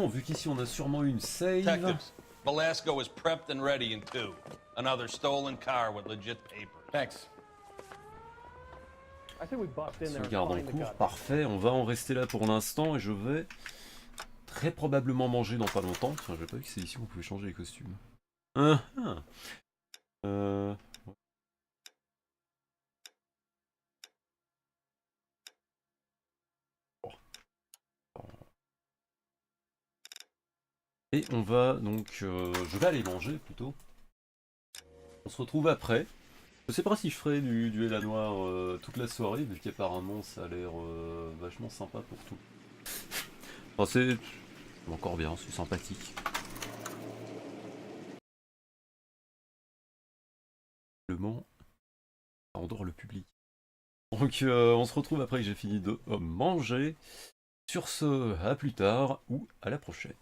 façon, vu qu'ici on a sûrement une save. Detectives, Velasco is prepped and ready in 2. Another stolen car with legit papers. Thanks. Sauvegarde en cours, parfait. On va en rester là pour l'instant et je vais très probablement manger dans pas longtemps. Tiens, j'avais pas vu que c'est ici où on pouvait changer les costumes. Ah, ah. Et on va donc... je vais aller manger plutôt. On se retrouve après. Je sais pas si je ferai du duel à noir toute la soirée, vu qu'apparemment ça a l'air vachement sympa pour tout. Enfin, c'est encore bien, c'est sympathique. Le mot, ça endort le public. Donc on se retrouve après que j'ai fini de manger. Sur ce, à plus tard ou à la prochaine.